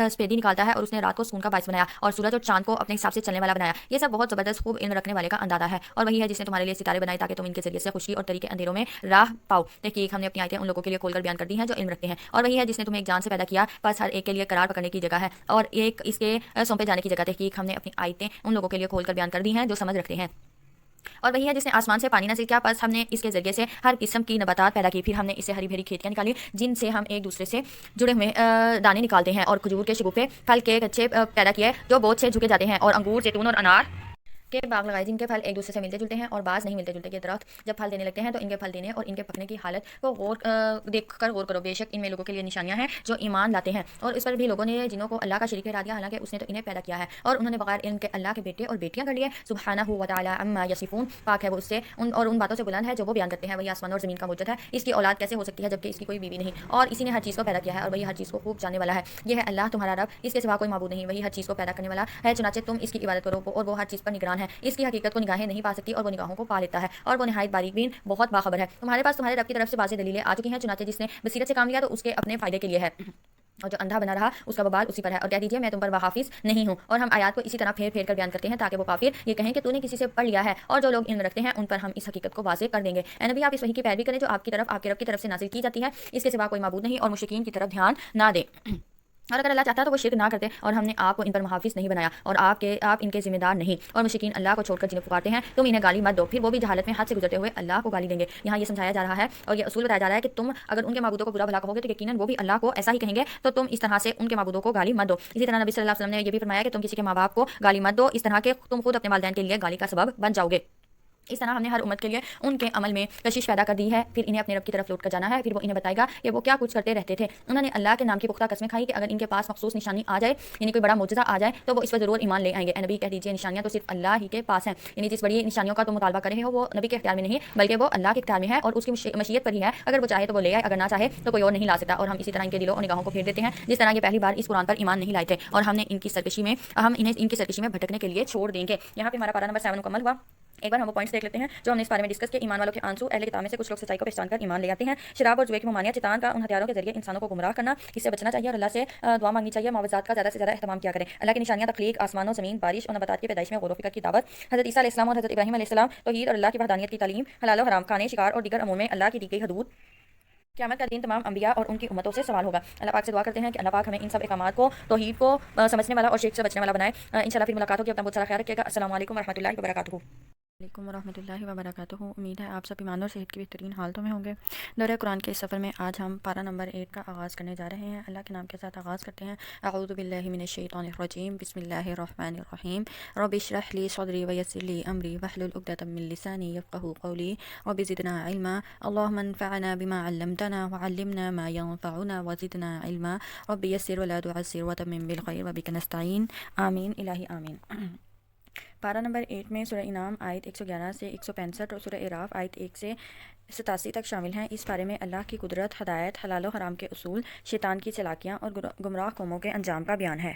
سپیدی نکالتا ہے اور اس نے رات کو سکون کا باعث بنایا اور سورج اور چاند کو اپنے حساب سے چلنے والا بنایا. یہ سب بہت زبردست خوب علم رکھنے والے کا اندازہ ہے. اور وہی ہے جس نے تمہارے لیے ستارے بنائے تاکہ تم ان کے ذریعے سے خوشی اور طریقے اندھیروں میں راہ پاؤ. تحقیق ہم نے اپنی آیتیں ان لوگوں کے لیے کھول کر بیان کر دی ہیں جو علم رکھتے ہیں. اور وہی ہے جس نے تمہیں ایک جان سے پیدا کیا بس ہر ایک کے لیے قرار پکڑنے کی جگہ ہے اور ایک اس کے سونپے جانے کی جگہ. تحقیق ہم نے اپنی آیتیں ان لوگوں کے لیے کھول کر بیان کر دی ہیں جو سمجھ رکھتے ہیں. اور وہی ہے جس نے آسمان سے پانی نازل کیا بس ہم نے اس کے ذریعے سے ہر قسم کی نباتات پیدا کی. پھر ہم نے اسے ہری بھری کھیتیاں نکالی جن سے ہم ایک دوسرے سے جڑے ہوئے دانے نکالتے ہیں. اور کھجور کے شگوفے پھل کے کچے پیدا کیے جو بوجھ سے جھکے جاتے ہیں. اور انگور زیتون اور انار کے باغ لگائے جن کے پھل ایک دوسرے سے ملتے جلتے ہیں اور بعض نہیں ملتے جلتے. یہ درخت جب پھل دینے لگتے ہیں تو ان کے پھل دینے اور ان کے پکنے کی حالت کو دیکھ کر غور کرو. بے شک ان میں لوگوں کے لیے نشانیاں ہیں جو ایمان لاتے ہیں. اور اس پر بھی لوگوں نے جنوں کو اللہ کا شریک ٹھہرا دیا حالانکہ اس نے تو انہیں پیدا کیا ہے. اور انہوں نے بغیر علم کے اللہ کے بیٹے اور بیٹیاں کر لیے. سبحانہ و تعالی عما یصفون پاک ہے وہ اس سے ان باتوں سے بلند ہے جو وہ بیان کرتے ہیں. وہی آسمان اور زمین کا موجود ہے. اس کی اولاد کیسے ہو سکتی ہے جبکہ اس کی کوئی بیوی نہیں. اور اسی نے ہر چیز کو پیدا کیا ہے اور وہی ہر چیز کو خوب جاننے والا ہے. یہ ہے اللہ تمہارا رب اس کے سوا کوئی معبود نہیں. وہی ہر چیز کو پیدا کرنے والا ہے چنانچہ تم اس کی عبادت کرو اور وہ ہر چیز پر نگران ہے. اس کی حقیقت کو نگاہیں نہیں پا سکتی اور وہ نگاہوں کو پا لیتا ہے اور وہ نہایت باریک بین بہت باخبر ہے. تمہارے پاس تمہارے رب کی طرف سے واضح دلیلیں آ چکی ہیں چنانچہ جس نے بصیرت سے کام لیا تو اس کے اپنے فائدے کے لیے ہے اور جو اندھا بنا رہا اس کا وبال اسی پر ہے. اور کہہ دیجیے میں تم پر حافظ نہیں ہوں. اور ہم آیات کو اسی طرح پھیر پھیر کر بیان کرتے ہیں تاکہ وہ کافر یہ کہیں کہ تو نے کسی سے پڑھ لیا ہے. اور جو لوگ علم رکھتے ہیں ان پر ہم اس حقیقت کو واضح کر دیں گے. اے نبی آپ اس وحی کی پیروی کریں جو آپ کے رب کی طرف سے نازل کی جاتی ہے. اس کے سوا کوئی معبود نہیں اور مشرکین کی طرف دھیان نہ دیں. اور اگر اللہ چاہتا تو وہ شرک نہ کرتے اور ہم نے آپ کو ان پر محافظ نہیں بنایا اور آپ ان کے ذمہ دار نہیں. اور مشرکین اللہ کو چھوڑ کر جنہیں پکارتے ہیں تم انہیں گالی مت دو پھر وہ بھی جہالت میں حد سے گزرتے ہوئے اللہ کو گالی دیں گے. یہاں یہ سمجھایا جا رہا ہے اور یہ اصول بتایا جا رہا ہے کہ تم اگر ان کے معبودوں کو برا بھلا کہو گے تو یقیناً وہ بھی اللہ کو ایسا ہی کہیں گے. تو تم اس طرح سے ان کے معبودوں کو گالی مت دو. اسی طرح نبی صلی اللہ علیہ وسلم نے یہ بھی فرمایا کہ تم کسی کے ماں باپ کو گالی مت دو اس طرح کہ تم خود اپنے والدین کے لیے گالی کا سبب بن جاؤ گے. اس طرح ہم نے ہر امت کے لیے ان کے عمل میں کشش پیدا کر دی ہے. پھر انہیں اپنے رب کی طرف لوٹ کر جانا ہے. پھر وہ انہیں بتائے گا کہ وہ کیا کچھ کرتے رہتے تھے. انہوں نے اللہ کے نام کی پختہ قسمیں کھائی کہ اگر ان کے پاس مخصوص نشانی آ جائے یعنی کوئی بڑا معجزہ آ جائے تو وہ اس پر ضرور ایمان لے آئیں گے. اے نبی کہہ دیجیے نشانیاں تو صرف اللہ ہی کے پاس ہیں. یعنی جس بڑی نشانیوں کا تم مطالبہ کر رہے ہو وہ نبی کے اختیار میں نہیں بلکہ وہ اللہ کے اختیار میں ہے اور اس کی مشیت پر ہی ہے. اگر وہ چاہے تو وہ لے آئے اگر نہ چاہے تو کوئی اور نہیں لا سکتا. اور ہم اسی طرح ان کے دلوں اور نگاہوں کو پھیر دیتے ہیں جس طرح یہ پہلی بار اس قرآن پر ایمان نہیں لائے تھے اور ہم نے ان کی سرکشی میں بھٹکنے کے لیے چھوڑ دیں گے. یہاں پہ ہمارا پارہ نمبر 7 مکمل ہوا. ایک بار ہم وہ پوائنٹس دیکھ لیتے ہیں جو ہم نے اس بارے میں ڈسکس کیا. ایمان والوں کے آنسو اہل کتاب میں سے کچھ لوگ سچائی کو پہچان کر ایمان لے آتے ہیں. شراب اور جوئے کی ممانعت شیطان کا ان ہتھیاروں کے ذریعے انسانوں کو گمراہ کرنا اس سے بچنا چاہیے اور اللہ سے دعا مانگنی چاہیے. معاوضات کا زیادہ سے زیادہ اہتمام کیا کریں. اللہ کی نشانیاں تخلیق آسمان و زمین بارش اور نباتات کی پیدائش میں غور و فکر کی دعوت. حضرت عیسیٰ علیہ السلام اور حضرت ابراہیم علیہ السلام توحید اور اللہ کی وحدانیت کی تعلیم. حلال و حرام کھانے شکار اور دیگر امور میں اللہ کی دی گئی حدود. قیامت کا دن تمام انبیاء اور ان کی امتوں سے سوال ہوگا. اللہ پاک سے دعا کرتے ہیں کہ اللہ پاک ہمیں ان سب احکامات کو توحید کو سمجھنے والا اور شرک سے بچنے والا بنائے. انشاءاللہ پھر ملاقات ہوگی. اپنا بہت سارا خیال رکھیے گا. السلام علیکم ورحمۃ اللہ وبرکاتہ. علیکم ورحمۃ اللہ وبرکاتہ. امید ہے آپ سب ایمان اور صحت کی بہترین حالتوں میں ہوں گے. دورہ قرآن کے اس سفر میں آج ہم پارہ نمبر 8 کا آغاز کرنے جا رہے ہیں. اللہ کے نام کے ساتھ آغاز کرتے ہیں. اعوذ باللہ من الشیطان الرجیم. بسم اللہ الرحمن الرحیم. رب اشرح لی صدری ویسر لی امری واحلل عقدۃ من لسانی یفقهوا قولی رب زدنا علما اللهم انفعنا بما علمتنا وعلمنا ما ينفعنا وزدنا علما رب يسر ولا تعسر وتمم بالخير وبك نستعين آمین الہی آمین. پارہ نمبر 8 میں سورہ انعام آیت 111 سے 165 اور سورہ اعراف آیت 1 سے 87 تک شامل ہیں. اس بارے میں اللہ کی قدرت، ہدایت، حلال و حرام کے اصول، شیطان کی چالاکیاں اور گمراہ قوموں کے انجام کا بیان ہے.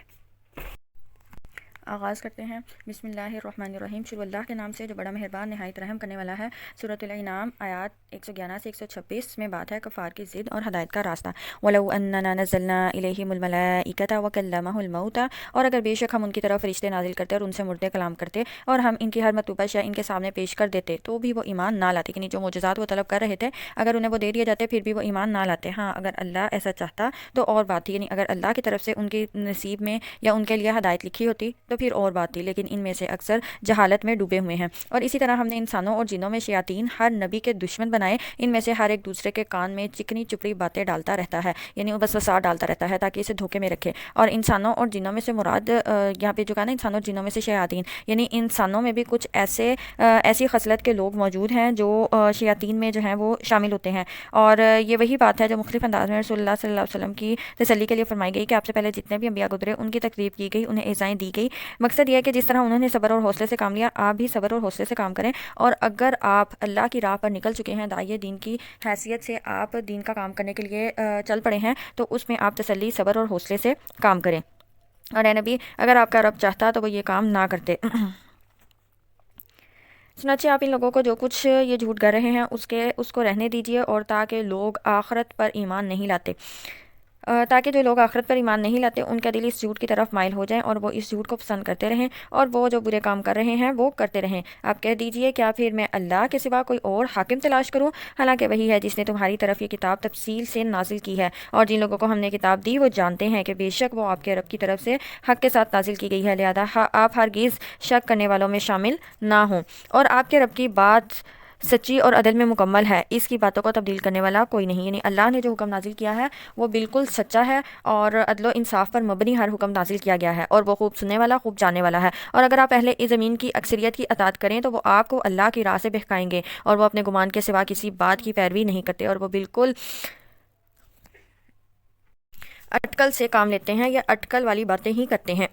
آغاز کرتے ہیں۔ بسم اللہ الرحمن الرحیم، شروع اللہ کے نام سے جو بڑا مہربان نہایت رحم کرنے والا ہے۔ سورۃ الانعام آیات 111 سے 126 میں بات ہے کفار کی ضد اور ہدایت کا راستہ۔ وَلَوْ أَنَّنَا نَزَّلْنَا إِلَيْهِمُ الْمَلَائِكَةَ وَكَلَّمَهُ الْمَوْتَى، اور اگر بے شک ہم ان کی طرف فرشتے نازل کرتے اور ان سے مردے کلام کرتے اور ہم ان کی ہر مطلوبہ شے ان کے سامنے پیش کر دیتے تو بھی وہ ایمان نہ لاتے، یعنی جو معجزات وہ طلب کر رہے تھے اگر انہیں وہ دے دیے جاتے پھر بھی وہ ایمان نہ لاتے۔ ہاں اگر اللہ ایسا چاہتا تو اور بات تھی، یعنی اگر اللہ کی طرف سے ان کی نصیب میں یا ان کے لیے ہدایت لکھی ہوتی تو پھر اور بات تھی، لیکن ان میں سے اکثر جہالت میں ڈوبے ہوئے ہیں۔ اور اسی طرح ہم نے انسانوں اور جنوں میں شیاطین ہر نبی کے دشمن بنائے، ان میں سے ہر ایک دوسرے کے کان میں چکنی چپڑی باتیں ڈالتا رہتا ہے، یعنی وسوسات ڈالتا رہتا ہے تاکہ اسے دھوکے میں رکھے۔ اور انسانوں اور جنوں میں سے مراد یہاں پہ جو کہا نا انسانوں اور جنوں میں سے شیاطین، یعنی انسانوں میں بھی کچھ ایسی خصلت کے لوگ موجود ہیں جو شیاطین میں جو ہیں وہ شامل ہوتے ہیں۔ اور یہ وہی بات ہے جو مختلف انداز میں رسول اللہ صلی اللہ علیہ وسلم کی تسلی کے لیے فرمائی گئی کہ آپ سے پہلے جتنے بھی انبیاء گزرے ان کی تکلیف کی گئی، انہیں ایذائیں دی گئی۔ مقصد یہ ہے کہ جس طرح انہوں نے صبر اور حوصلے سے کام لیا آپ بھی صبر اور حوصلے سے کام کریں، اور اگر آپ اللہ کی راہ پر نکل چکے ہیں، داعیہ دین کی حیثیت سے آپ دین کا کام کرنے کے لیے چل پڑے ہیں، تو اس میں آپ تسلی صبر اور حوصلے سے کام کریں۔ اور اے نبی اگر آپ کا رب چاہتا تو وہ یہ کام نہ کرتے۔ چنانچہ آپ ان لوگوں کو جو کچھ یہ جھوٹ گر رہے ہیں اس کو رہنے دیجیے، اور تاکہ لوگ آخرت پر ایمان نہیں لاتے ان کا دل اس جھوٹ کی طرف مائل ہو جائیں اور وہ اس جھوٹ کو پسند کرتے رہیں، اور وہ جو برے کام کر رہے ہیں وہ کرتے رہیں۔ آپ کہہ دیجئے کیا پھر میں اللہ کے سوا کوئی اور حاکم تلاش کروں، حالانکہ وہی ہے جس نے تمہاری طرف یہ کتاب تفصیل سے نازل کی ہے، اور جن لوگوں کو ہم نے کتاب دی وہ جانتے ہیں کہ بے شک وہ آپ کے رب کی طرف سے حق کے ساتھ نازل کی گئی ہے، لہذا آپ ہرگز شک کرنے والوں میں شامل نہ ہوں، اور آپ کے رب کی بات سچی اور عدل میں مکمل ہے، اس کی باتوں کو تبدیل کرنے والا کوئی نہیں۔ یعنی اللہ نے جو حکم نازل کیا ہے وہ بالکل سچا ہے، اور عدل و انصاف پر مبنی ہر حکم نازل کیا گیا ہے، اور وہ خوب سننے والا خوب جاننے والا ہے۔ اور اگر آپ اہل زمین کی اکثریت کی اطاعت کریں تو وہ آپ کو اللہ کی راہ سے بہکائیں گے، اور وہ اپنے گمان کے سوا کسی بات کی پیروی نہیں کرتے، اور وہ بالکل اٹکل سے کام لیتے ہیں یا اٹکل والی باتیں ہی کرتے ہیں۔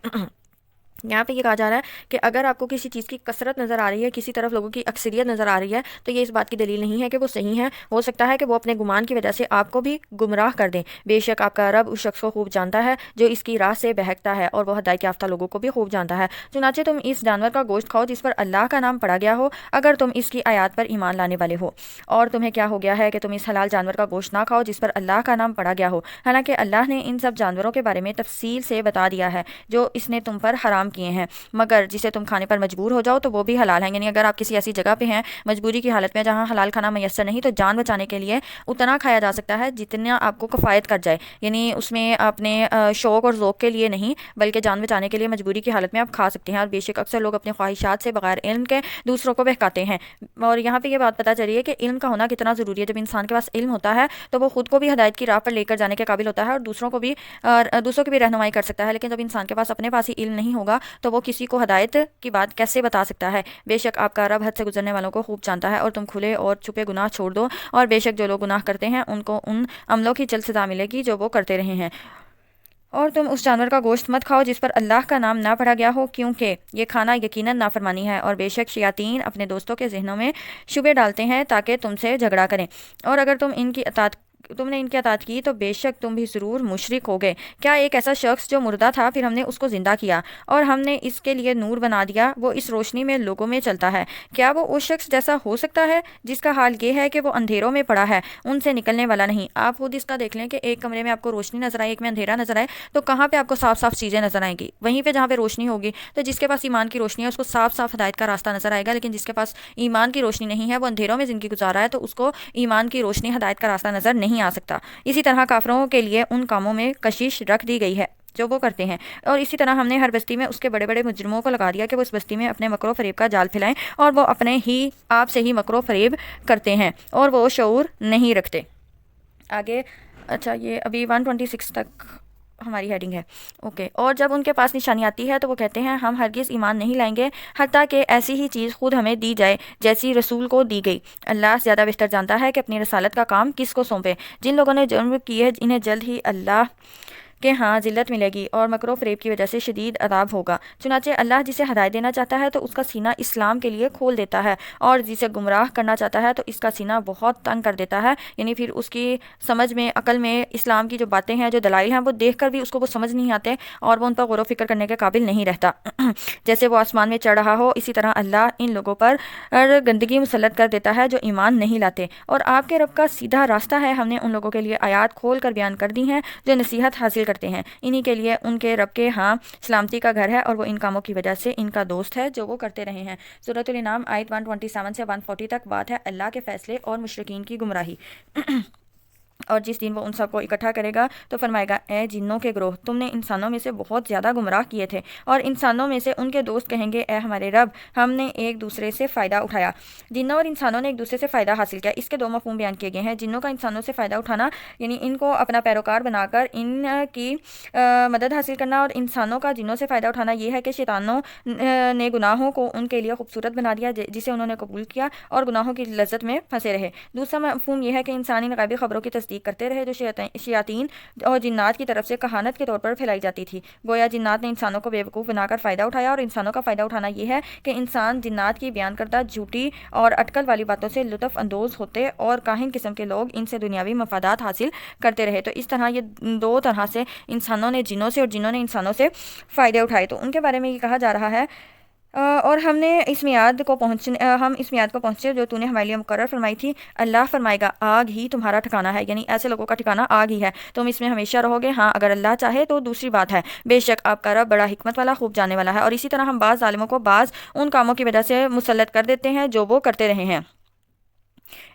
یہاں پہ یہ کہا جا رہا ہے کہ اگر آپ کو کسی چیز کی کثرت نظر آ رہی ہے، کسی طرف لوگوں کی اکثریت نظر آ رہی ہے، تو یہ اس بات کی دلیل نہیں ہے کہ وہ صحیح ہے، ہو سکتا ہے کہ وہ اپنے گمان کی وجہ سے آپ کو بھی گمراہ کر دیں۔ بے شک آپ کا رب اس شخص کو خوب جانتا ہے جو اس کی راہ سے بہکتا ہے، اور وہ ہدایت یافتہ لوگوں کو بھی خوب جانتا ہے۔ چنانچہ تم اس جانور کا گوشت کھاؤ جس پر اللہ کا نام پڑا گیا ہو، اگر تم اس کی آیات پر ایمان لانے والے ہو، اور تمہیں کیا ہو گیا ہے کہ تم اس حلال جانور کا گوشت نہ کھاؤ جس پر اللہ کا نام پڑا گیا ہو، حالانکہ اللہ نے ان سب جانوروں کے بارے میں تفصیل سے بتا دیا ہے جو اس نے تم پر حرام کیے ہیں، مگر جسے تم کھانے پر مجبور ہو جاؤ تو وہ بھی حلال ہے۔ یعنی اگر آپ کسی ایسی جگہ پہ ہیں مجبوری کی حالت میں جہاں حلال کھانا میسر نہیں، تو جان بچانے کے لیے اتنا کھایا جا سکتا ہے جتنا آپ کو کفایت کر جائے، یعنی اس میں اپنے شوق اور ذوق کے لیے نہیں بلکہ جان بچانے کے لیے مجبوری کی حالت میں آپ کھا سکتے ہیں۔ اور بے شک اکثر لوگ اپنے خواہشات سے بغیر علم کے دوسروں کو بہکاتے ہیں، اور یہاں پہ یہ بات پتہ چلی ہے کہ علم کا ہونا کتنا ضروری ہے۔ جب انسان کے پاس علم ہوتا ہے تو وہ خود کو بھی ہدایت کی راہ پر لے کر جانے کے قابل ہوتا ہے، اور دوسروں کی بھی رہنمائی کر سکتا ہے، لیکن جب انسان کے پاس اپنے پاس ہی علم نہیں ہوگا تو وہ کسی کو ہدایت کی بات کیسے بتا سکتا ہے۔ بے شک آپ کا رب حد سے گزرنے والوں کو خوب جانتا ہے، اور تم کھلے اور چھپے گناہ چھوڑ دو، اور بے شک جو لوگ گناہ کرتے ہیں ان کو ان عملوں کی جلد سزا ملے گی جو وہ کرتے رہے ہیں۔ اور تم اس جانور کا گوشت مت کھاؤ جس پر اللہ کا نام نہ پڑا گیا ہو، کیونکہ یہ کھانا یقیناً نافرمانی ہے، اور بے شک شیاطین اپنے دوستوں کے ذہنوں میں شبہ ڈالتے ہیں تاکہ تم سے جھگڑا کریں، اور اگر تم نے ان کی اطاعت کی تو بے شک تم بھی ضرور مشرک ہوگے۔ کیا ایک ایسا شخص جو مردہ تھا پھر ہم نے اس کو زندہ کیا اور ہم نے اس کے لیے نور بنا دیا، وہ اس روشنی میں لوگوں میں چلتا ہے، کیا وہ اس شخص جیسا ہو سکتا ہے جس کا حال یہ ہے کہ وہ اندھیروں میں پڑا ہے، ان سے نکلنے والا نہیں۔ آپ خود اس کا دیکھ لیں کہ ایک کمرے میں آپ کو روشنی نظر آئے، ایک میں اندھیرا نظر آئے، تو کہاں پہ آپ کو صاف صاف چیزیں نظر آئیں گی؟ وہیں پہ جہاں پہ روشنی ہوگی۔ تو جس کے پاس ایمان کی روشنی ہے اس کو صاف صاف ہدایت کا راستہ نظر آئے گا، لیکن جس کے پاس ایمان کی روشنی نہیں ہے، وہ اندھیروں میں زندگی گزار رہا ہے، تو اس کو ایمان کی روشنی ہدایت کا راستہ نظر نہیں آ سکتا۔ اسی طرح کافروں کے لیے ان کاموں میں کشش رکھ دی گئی ہے جو وہ کرتے ہیں، اور اسی طرح ہم نے ہر بستی میں اس کے بڑے بڑے مجرموں کو لگا دیا کہ وہ اس بستی میں اپنے مکر و فریب کا جال پھیلائیں، اور وہ اپنے ہی آپ سے ہی مکر و فریب کرتے ہیں اور وہ شعور نہیں رکھتے۔ آگے اچھا یہ ابھی 126 تک ہماری ہیڈنگ ہے، اوکے۔ اور جب ان کے پاس نشانی آتی ہے تو وہ کہتے ہیں ہم ہرگز ایمان نہیں لائیں گے حتیٰ کہ ایسی ہی چیز خود ہمیں دی جائے جیسی رسول کو دی گئی۔ اللہ زیادہ بہتر جانتا ہے کہ اپنی رسالت کا کام کس کو سونپے۔ جن لوگوں نے جرم کیے انہیں جلد ہی اللہ کہ ہاں ذلت ملے گی اور مکر و فریب کی وجہ سے شدید عذاب ہوگا۔ چنانچہ اللہ جسے ہدایت دینا چاہتا ہے تو اس کا سینہ اسلام کے لیے کھول دیتا ہے، اور جسے گمراہ کرنا چاہتا ہے تو اس کا سینہ بہت تنگ کر دیتا ہے، یعنی پھر اس کی سمجھ میں، عقل میں اسلام کی جو باتیں ہیں، جو دلائل ہیں، وہ دیکھ کر بھی اس کو وہ سمجھ نہیں آتے اور وہ ان پر غور و فکر کرنے کے قابل نہیں رہتا۔ جیسے وہ آسمان میں چڑھ رہا ہو، اسی طرح اللہ ان لوگوں پر گندگی مسلط کر دیتا ہے جو ایمان نہیں لاتے، اور آپ کے رب کا سیدھا راستہ ہے ہم نے ان لوگوں کے لیے آیات کھول کر بیان کر دی ہیں جو نصیحت حاصل کرتے ہیں، انہی کے لیے ان کے رب کے ہاں سلامتی کا گھر ہے، اور وہ ان کاموں کی وجہ سے ان کا دوست ہے جو وہ کرتے رہے ہیں۔ سورۃ الانعام آیت 127 سے 140 تک بات ہے اللہ کے فیصلے اور مشرکین کی گمراہی۔ اور جس دن وہ ان سب کو اکٹھا کرے گا تو فرمائے گا، اے جنوں کے گروہ، تم نے انسانوں میں سے بہت زیادہ گمراہ کیے تھے، اور انسانوں میں سے ان کے دوست کہیں گے، اے ہمارے رب، ہم نے ایک دوسرے سے فائدہ اٹھایا۔ جنوں اور انسانوں نے ایک دوسرے سے فائدہ حاصل کیا، اس کے دو مفہوم بیان کیے گئے ہیں۔ جنوں کا انسانوں سے فائدہ اٹھانا یعنی ان کو اپنا پیروکار بنا کر ان کی مدد حاصل کرنا، اور انسانوں کا جنوں سے فائدہ اٹھانا یہ ہے کہ شیطانوں نے گناہوں کو ان کے لیے خوبصورت بنا دیا جسے انہوں نے قبول کیا اور گناہوں کی لذت میں پھنسے رہے۔ دوسرا مفہوم یہ ہے کہ انسان ان غیبی خبروں کی تصدیق کرتے رہے جو شیاطین اور جنات کی طرف سے کہانت کے طور پر پھیلائی جاتی تھی۔ گویا جنات نے انسانوں کو بیوقوف بنا کر فائدہ اٹھایا، اور انسانوں کا فائدہ اٹھانا یہ ہے کہ انسان جنات کی بیان کردہ جھوٹی اور اٹکل والی باتوں سے لطف اندوز ہوتے اور کاہن قسم کے لوگ ان سے دنیاوی مفادات حاصل کرتے رہے۔ تو اس طرح یہ دو طرح سے انسانوں نے جنوں سے اور جنوں نے انسانوں سے فائدے اٹھائے۔ تو ان کے بارے میں یہ کہا جا رہا ہے، اور ہم اس میعاد کو پہنچے جو تو نے ہمارے لیے مقرر فرمائی تھی۔ اللہ فرمائے گا، آگ ہی تمہارا ٹھکانہ ہے، یعنی ایسے لوگوں کا ٹھکانہ آگ ہی ہے، تم اس میں ہمیشہ رہو گے، ہاں اگر اللہ چاہے تو دوسری بات ہے۔ بے شک آپ کا رب بڑا حکمت والا، خوب جاننے والا ہے۔ اور اسی طرح ہم بعض ظالموں کو بعض ان کاموں کی وجہ سے مسلط کر دیتے ہیں جو وہ کرتے رہے ہیں۔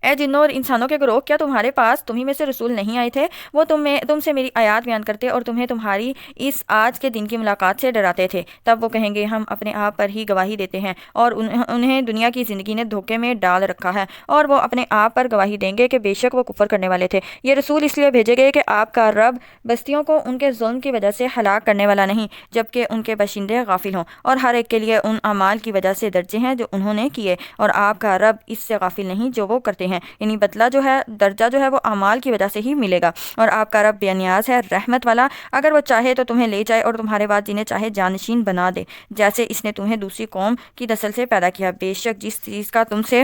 اے جنوں اور انسانوں کے گروہ، کیا تمہارے پاس تمہیں میں سے رسول نہیں آئے تھے؟ وہ تم سے میری آیات بیان کرتے اور تمہیں تمہاری اس آج کے دن کی ملاقات سے ڈراتے تھے۔ تب وہ کہیں گے، ہم اپنے آپ پر ہی گواہی دیتے ہیں، اور انہیں دنیا کی زندگی نے دھوکے میں ڈال رکھا ہے، اور وہ اپنے آپ پر گواہی دیں گے کہ بے شک وہ کفر کرنے والے تھے۔ یہ رسول اس لیے بھیجے گئے کہ آپ کا رب بستیوں کو ان کے ظلم کی وجہ سے ہلاک کرنے والا نہیں، جبکہ ان کے باشندے غافل ہوں، اور ہر ایک کے لیے ان اعمال کی وجہ سے درجے ہیں جو انہوں نے کیے، اور آپ کا رب اس سے غافل نہیں جو وہ کرتے ہیں، یعنی بدلہ جو ہے، درجہ جو ہے وہ اعمال کی وجہ سے ہی ملے گا۔ اور آپ کا رب بے نیاز ہے، رحمت والا، اگر وہ چاہے تو تمہیں لے جائے اور تمہارے بعد جنہیں چاہے جانشین بنا دے، جیسے اس نے تمہیں دوسری قوم کی نسل سے پیدا کیا۔ بے شک جس چیز کا تم سے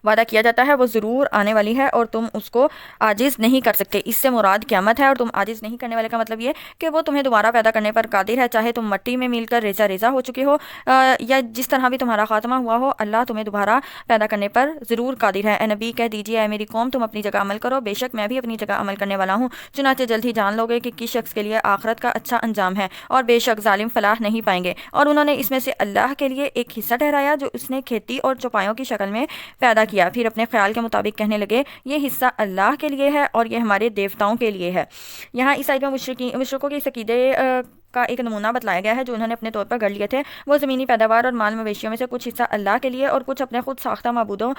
وعدہ کیا جاتا ہے وہ ضرور آنے والی ہے، اور تم اس کو عاجز نہیں کر سکتے۔ اس سے مراد قیامت ہے، اور تم عاجز نہیں کرنے والے کا مطلب یہ کہ وہ تمہیں دوبارہ پیدا کرنے پر قادر ہے، چاہے تم مٹی میں مل کر ریزہ ریزہ ہو چکے ہو، یا جس طرح بھی تمہارا خاتمہ ہوا ہو، اللہ تمہیں دوبارہ پیدا کرنے پر ضرور قادر ہے۔ اے نبی کہہ دیجیے، اے میری قوم، تم اپنی جگہ عمل کرو، بے شک میں بھی اپنی جگہ عمل کرنے والا ہوں، چنانچہ جلد ہی جان لو گے کہ کس شخص کے لیے آخرت کا اچھا انجام ہے، اور بے شک ظالم فلاح نہیں پائیں گے۔ اور انہوں نے اس میں سے اللہ کے لیے ایک حصہ ٹھہرایا جو اس نے کھیتی اور چوپایوں کی شکل میں پیدا کیا، پھر اپنے خیال کے مطابق کہنے لگے، یہ حصہ اللہ کے لیے ہے اور یہ ہمارے دیوتاؤں کے لیے ہے۔ یہاں اس آیت میں مشرکوں کے اس عقیدے کا ایک نمونہ بتلایا گیا ہے جو انہوں نے اپنے طور پر گھڑ لیے تھے۔ وہ زمینی پیداوار اور مال مویشیوں میں سے کچھ حصہ اللہ کے لیے اور کچھ اپنے خود ساختہ معبودوں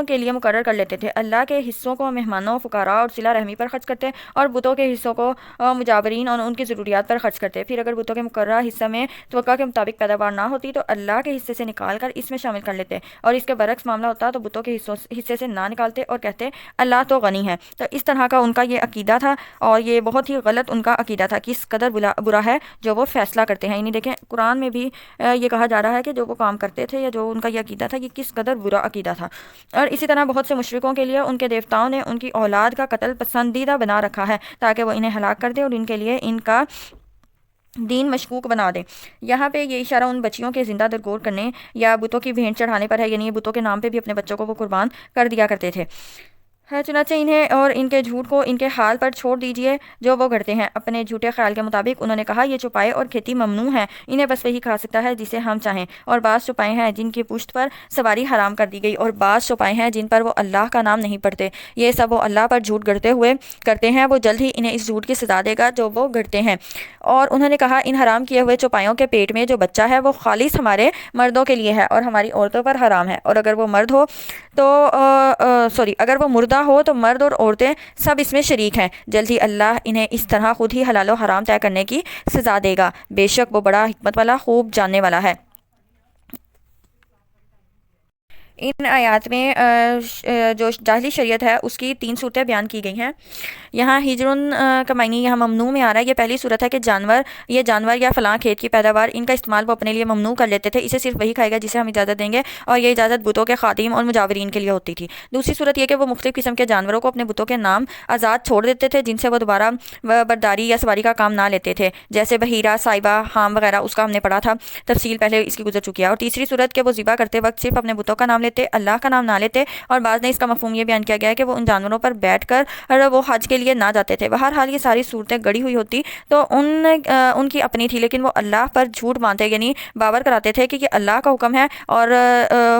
کے لیے مقرر کر لیتے تھے۔ اللہ کے حصوں کو مہمانوں، فقراء اور صلہ رحمی پر خرچ کرتے، اور بتوں کے حصوں کو مجاورین اور ان کی ضروریات پر خرچ کرتے۔ پھر اگر بتوں کے مقررہ حصہ میں توقع کے مطابق پیداوار نہ ہوتی تو اللہ کے حصے سے نکال کر اس میں شامل کر لیتے، اور اس کے برعکس معاملہ ہوتا تو بتوں کے حصے سے نہ نکالتے اور کہتے اللہ تو غنی ہے۔ تو اس طرح کا ان کا یہ عقیدہ تھا، اور یہ بہت ہی غلط ان کا عقیدہ تھا، کس قدر برا ہے جو وہ فیصلہ کرتے ہیں۔ یعنی دیکھیں قرآن میں بھی یہ کہا جا رہا ہے کہ جو وہ کام کرتے تھے یا جو ان کا یہ عقیدہ تھا، یہ کس قدر برا عقیدہ تھا۔ اور اسی طرح بہت سے مشرکوں کے لیے ان کے دیوتاؤں نے ان کی اولاد کا قتل پسندیدہ بنا رکھا ہے تاکہ وہ انہیں ہلاک کر دے اور ان کے لیے ان کا دین مشکوک بنا دے۔ یہاں پہ یہ اشارہ ان بچیوں کے زندہ درگور کرنے یا بتوں کی بھینٹ چڑھانے پر ہے، یعنی بتوں کے نام پہ بھی اپنے بچوں کو وہ قربان کر دیا کرتے تھے۔ چنانچہ انہیں اور ان کے جھوٹ کو ان کے حال پر چھوڑ دیجئے جو وہ گھڑتے ہیں۔ اپنے جھوٹے خیال کے مطابق انہوں نے کہا یہ چوپائے اور کھیتی ممنوع ہیں، انہیں بس وہی کھا سکتا ہے جسے ہم چاہیں، اور بعض چوپائے ہیں جن کی پشت پر سواری حرام کر دی گئی، اور بعض چوپائے ہیں جن پر وہ اللہ کا نام نہیں پڑھتے، یہ سب وہ اللہ پر جھوٹ گھڑتے ہوئے کرتے ہیں، وہ جلد ہی انہیں اس جھوٹ کی سزا دے گا جو وہ گھڑتے ہیں۔ اور انہوں نے کہا ان حرام کیے ہوئے چوپایوں کے پیٹ میں جو بچہ ہے وہ خالص ہمارے مردوں کے لیے ہے اور ہماری عورتوں پر حرام ہے، اور اگر وہ مرد ہو تو اگر وہ مردہ ہو تو مرد اور عورتیں سب اس میں شریک ہیں، جلد ہی اللہ انہیں اس طرح خود ہی حلال و حرام طے کرنے کی سزا دے گا، بے شک وہ بڑا حکمت والا، خوب جاننے والا ہے۔ ان آیات میں جو جاہلی شریعت ہے اس کی 3 صورتیں بیان کی گئی ہیں. یہاں ہجرن کا معنی یہاں ممنوع میں آ رہا ہے. یہ پہلی صورت ہے کہ جانور یا فلاں کھیت کی پیداوار ان کا استعمال وہ اپنے لیے ممنوع کر لیتے تھے. اسے صرف وہی کھائے گا جسے ہم اجازت دیں گے, اور یہ اجازت بتوں کے خادم اور مجاورین کے لیے ہوتی تھی. دوسری صورت یہ کہ وہ مختلف قسم کے جانوروں کو اپنے بتوں کے نام آزاد چھوڑ دیتے تھے جن سے وہ دوبارہ برداری یا سواری کا کام نہ لیتے تھے, جیسے بحیرہ, صائبہ, حام وغیرہ. اس کا ہم نے پڑھا تھا, تفصیل پہلے اس کی گزر چکی ہے. اور تیسری صورت کہ وہ ذبح کرتے وقت صرف اپنے بتوں کا نام لیتے, اللہ کا نام نہ لیتے. اور بعض نے اس کا مفہوم یہ بیان کیا گیا ہے کہ وہ ان جانوروں پر بیٹھ کر وہ حج کے لیے نہ جاتے تھے. بہرحال یہ ساری صورتیں گڑی ہوئی ہوتی تو ان کی اپنی تھی, لیکن وہ اللہ پر جھوٹ باندھتے, یعنی باور کراتے تھے کہ یہ اللہ کا حکم ہے اور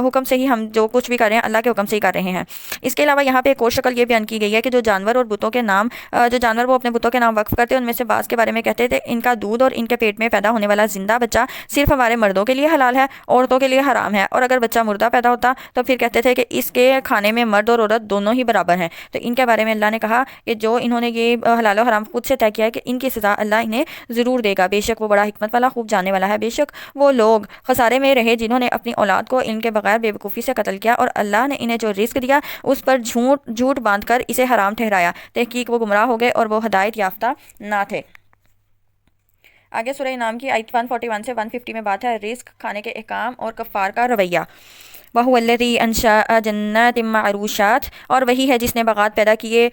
حکم سے ہی ہم جو کچھ بھی کر رہے ہیں اللہ کے حکم سے ہی کر رہے ہیں. اس کے علاوہ یہاں پہ ایک اور شکل یہ بیان کی گئی ہے کہ جو جانور اور بتوں کے نام جو جانور وہ اپنے بتوں کے نام وقف کرتے ہیں ان میں سے بعض کے بارے میں کہتے تھے ان کا دودھ اور ان کے پیٹ میں پیدا ہونے والا زندہ بچہ صرف ہمارے مردوں کے لیے حلال ہے, عورتوں کے لیے حرام ہے. اور اگر بچہ مردہ پیدا ہوتا تو پھر کہتے تھے کہ اس کے کھانے میں مرد اور عورت دونوں ہی برابر ہیں. تو ان کے بارے میں اللہ نے کہا کہ جو انہوں نے یہ حلال و حرام خود سے طے کیا ہے کہ ان کی سزا اللہ انہیں ضرور دے گا. بے شک وہ بڑا حکمت والا خوب جاننے والا ہے. بے شک وہ لوگ خسارے میں رہے جنہوں نے اپنی اولاد کو علم کے بغیر بے وقوفی سے قتل کیا, اور اللہ نے انہیں جو رزق دیا اس پر جھوٹ باندھ کر اسے حرام ٹھہرایا. تحقیق وہ گمراہ ہو گئے اور وہ ہدایت یافتہ نہ تھے. آگے سورہ انعام کی آیت 141 سے 150 میں بات ہے رزق کھانے کے احکام اور کفار کا رویہ. وَهُوَ الَّذِي أَنشَأَ جَنَّاتٍ مَّعْرُوشَاتٍ, اور وہی ہے جس نے باغات پیدا کیے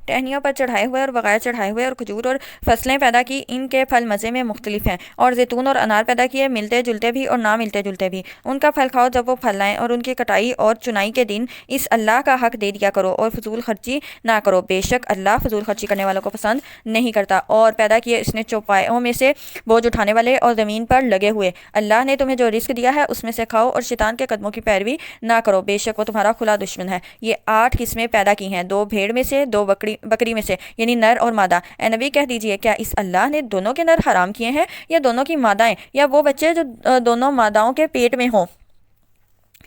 ٹہنیوں پر چڑھائے ہوئے اور بغیر چڑھائے ہوئے, اور کھجور اور فصلیں پیدا کی ان کے پھل مزے میں مختلف ہیں, اور زیتون اور انار پیدا کیے ملتے جلتے بھی اور نہ ملتے جلتے بھی. ان کا پھل کھاؤ جب وہ پھل لائیں, اور ان کی کٹائی اور چنائی کے دن اس اللہ کا حق دے دیا کرو اور فضول خرچی نہ کرو. بے شک اللہ فضول خرچی کرنے والوں کو پسند نہیں کرتا. اور پیدا کیے اس نے چوپایوں میں سے بوجھ اٹھانے والے اور زمین پر لگے ہوئے. اللہ نے تمہیں جو رزق دیا ہے اس میں سے کھاؤ اور شیطان کے قدموں کی پیروی نہ کرو. بے شک وہ تمہارا کھلا دشمن ہے. یہ 8 قسمیں پیدا کی ہیں, 2 بھیڑ میں سے, 2 بکری میں سے, یعنی نر اور مادہ. اے نبی کہہ دیجئے کیا اس اللہ نے دونوں کے نر حرام کیے ہیں یا دونوں کی مادائیں, یا وہ بچے جو دونوں ماداؤں کے پیٹ میں ہوں؟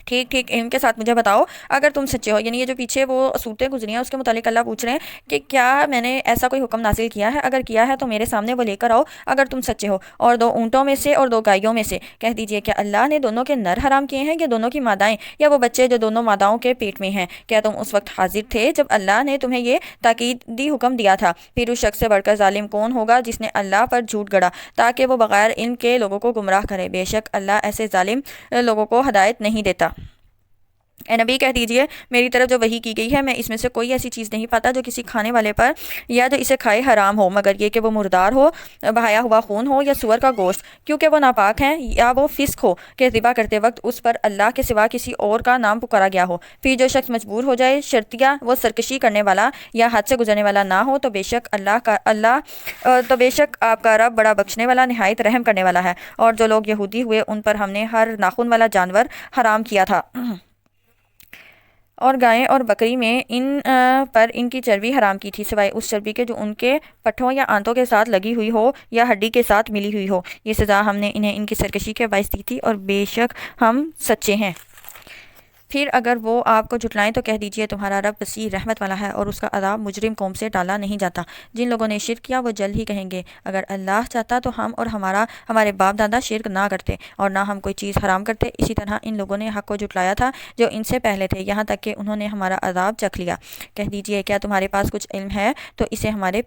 ٹھیک ان کے ساتھ مجھے بتاؤ اگر تم سچے ہو. یعنی یہ جو پیچھے وہ صورتیں گزری ہیں اس کے متعلق اللہ پوچھ رہے ہیں کہ کیا میں نے ایسا کوئی حکم نازل کیا ہے, اگر کیا ہے تو میرے سامنے وہ لے کر آؤ اگر تم سچے ہو. اور 2 اونٹوں میں سے اور 2 گائیوں میں سے. کہہ دیجئے کہ اللہ نے دونوں کے نر حرام کیے ہیں یا دونوں کی مادائیں, یا وہ بچے جو دونوں ماداؤں کے پیٹ میں ہیں؟ کیا تم اس وقت حاضر تھے جب اللہ نے تمہیں یہ تاکیدی حکم دیا تھا؟ پھر اس شخص سے بڑھ کر ظالم کون ہوگا جس نے اللہ پر جھوٹ گڑا تاکہ وہ بغیر علم کے لوگوں کو گمراہ کرے. بے شک اللہ ایسے ظالم لوگوں کو ہدایت نہیں دیتا. اے نبی کہہ دیجئے میری طرف جو وحی کی گئی ہے میں اس میں سے کوئی ایسی چیز نہیں پاتا جو کسی کھانے والے پر یا جو اسے کھائے حرام ہو, مگر یہ کہ وہ مردار ہو, بہایا ہوا خون ہو, یا سور کا گوشت, کیونکہ وہ ناپاک ہیں, یا وہ فسق ہو کہ ذبح کرتے وقت اس پر اللہ کے سوا کسی اور کا نام پکارا گیا ہو. پھر جو شخص مجبور ہو جائے شرطیہ وہ سرکشی کرنے والا یا حد سے گزرنے والا نہ ہو تو بے شک آپ کا رب بڑا بخشنے والا نہایت رحم کرنے والا ہے. اور جو لوگ یہودی ہوئے ان پر ہم نے ہر ناخن والا جانور حرام کیا تھا, اور گائیں اور بکری میں پر ان کی چربی حرام کی تھی سوائے اس چربی کے جو ان کے پٹھوں یا آنتوں کے ساتھ لگی ہوئی ہو یا ہڈی کے ساتھ ملی ہوئی ہو. یہ سزا ہم نے انہیں ان کی سرکشی کے باعث دی تھی, اور بے شک ہم سچے ہیں. پھر اگر وہ آپ کو جھٹلائیں تو کہہ دیجئے تمہارا رب وسیع رحمت والا ہے اور اس کا عذاب مجرم قوم سے ٹالا نہیں جاتا. جن لوگوں نے شرک کیا وہ جلد ہی کہیں گے اگر اللہ چاہتا تو ہم اور ہمارے باپ دادا شرک نہ کرتے اور نہ ہم کوئی چیز حرام کرتے. اسی طرح ان لوگوں نے حق کو جھٹلایا تھا جو ان سے پہلے تھے, یہاں تک کہ انہوں نے ہمارا عذاب چکھ لیا. کہہ دیجئے کیا تمہارے پاس کچھ علم ہے تو اسے ہمارے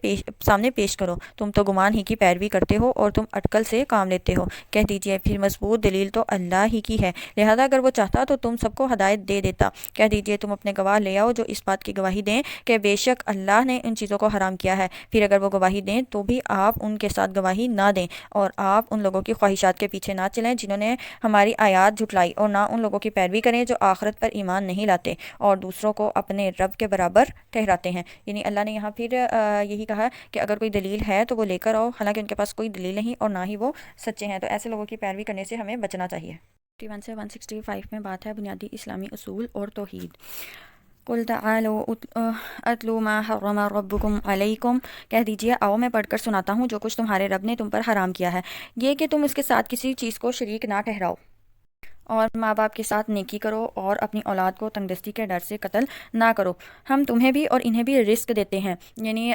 سامنے پیش کرو, تم تو گمان ہی کی پیروی کرتے ہو اور تم اٹکل سے کام لیتے ہو. کہہ دیجئے پھر مضبوط دلیل تو اللہ ہی کی ہے, لہذا اگر وہ چاہتا تو تم سب کو ہدایت دے دیتا. کہہ دیجئے تم اپنے گواہ لے آؤ جو اس بات کی گواہی دیں کہ بے شک اللہ نے ان چیزوں کو حرام کیا ہے. پھر اگر وہ گواہی دیں تو بھی آپ ان کے ساتھ گواہی نہ دیں, اور آپ ان لوگوں کی خواہشات کے پیچھے نہ چلیں جنہوں نے ہماری آیات جھٹلائی, اور نہ ان لوگوں کی پیروی کریں جو آخرت پر ایمان نہیں لاتے اور دوسروں کو اپنے رب کے برابر ٹھہراتے ہیں. یعنی اللہ نے یہاں پھر یہی کہا کہ اگر کوئی دلیل ہے تو وہ لے کر آؤ, حالانکہ ان کے پاس کوئی دلیل نہیں اور نہ ہی وہ سچے ہیں. تو ایسے لوگوں کی پیروی کرنے سے ہمیں بچنا چاہیے. 1 سے 165 میں بات ہے بنیادی اسلامی اصول اور توحید. قل تعالوا اتلو ما حرم ربکم علیکم, کہہ دیجئے آؤ میں پڑھ کر سناتا ہوں جو کچھ تمہارے رب نے تم پر حرام کیا ہے, یہ کہ تم اس کے ساتھ کسی چیز کو شریک نہ ٹھہراؤ. اور ماں باپ کے ساتھ نیکی کرو اور اپنی اولاد کو تنگدستی کے ڈر سے قتل نہ کرو۔ ہم تمہیں بھی اور انہیں بھی رزق دیتے ہیں، یعنی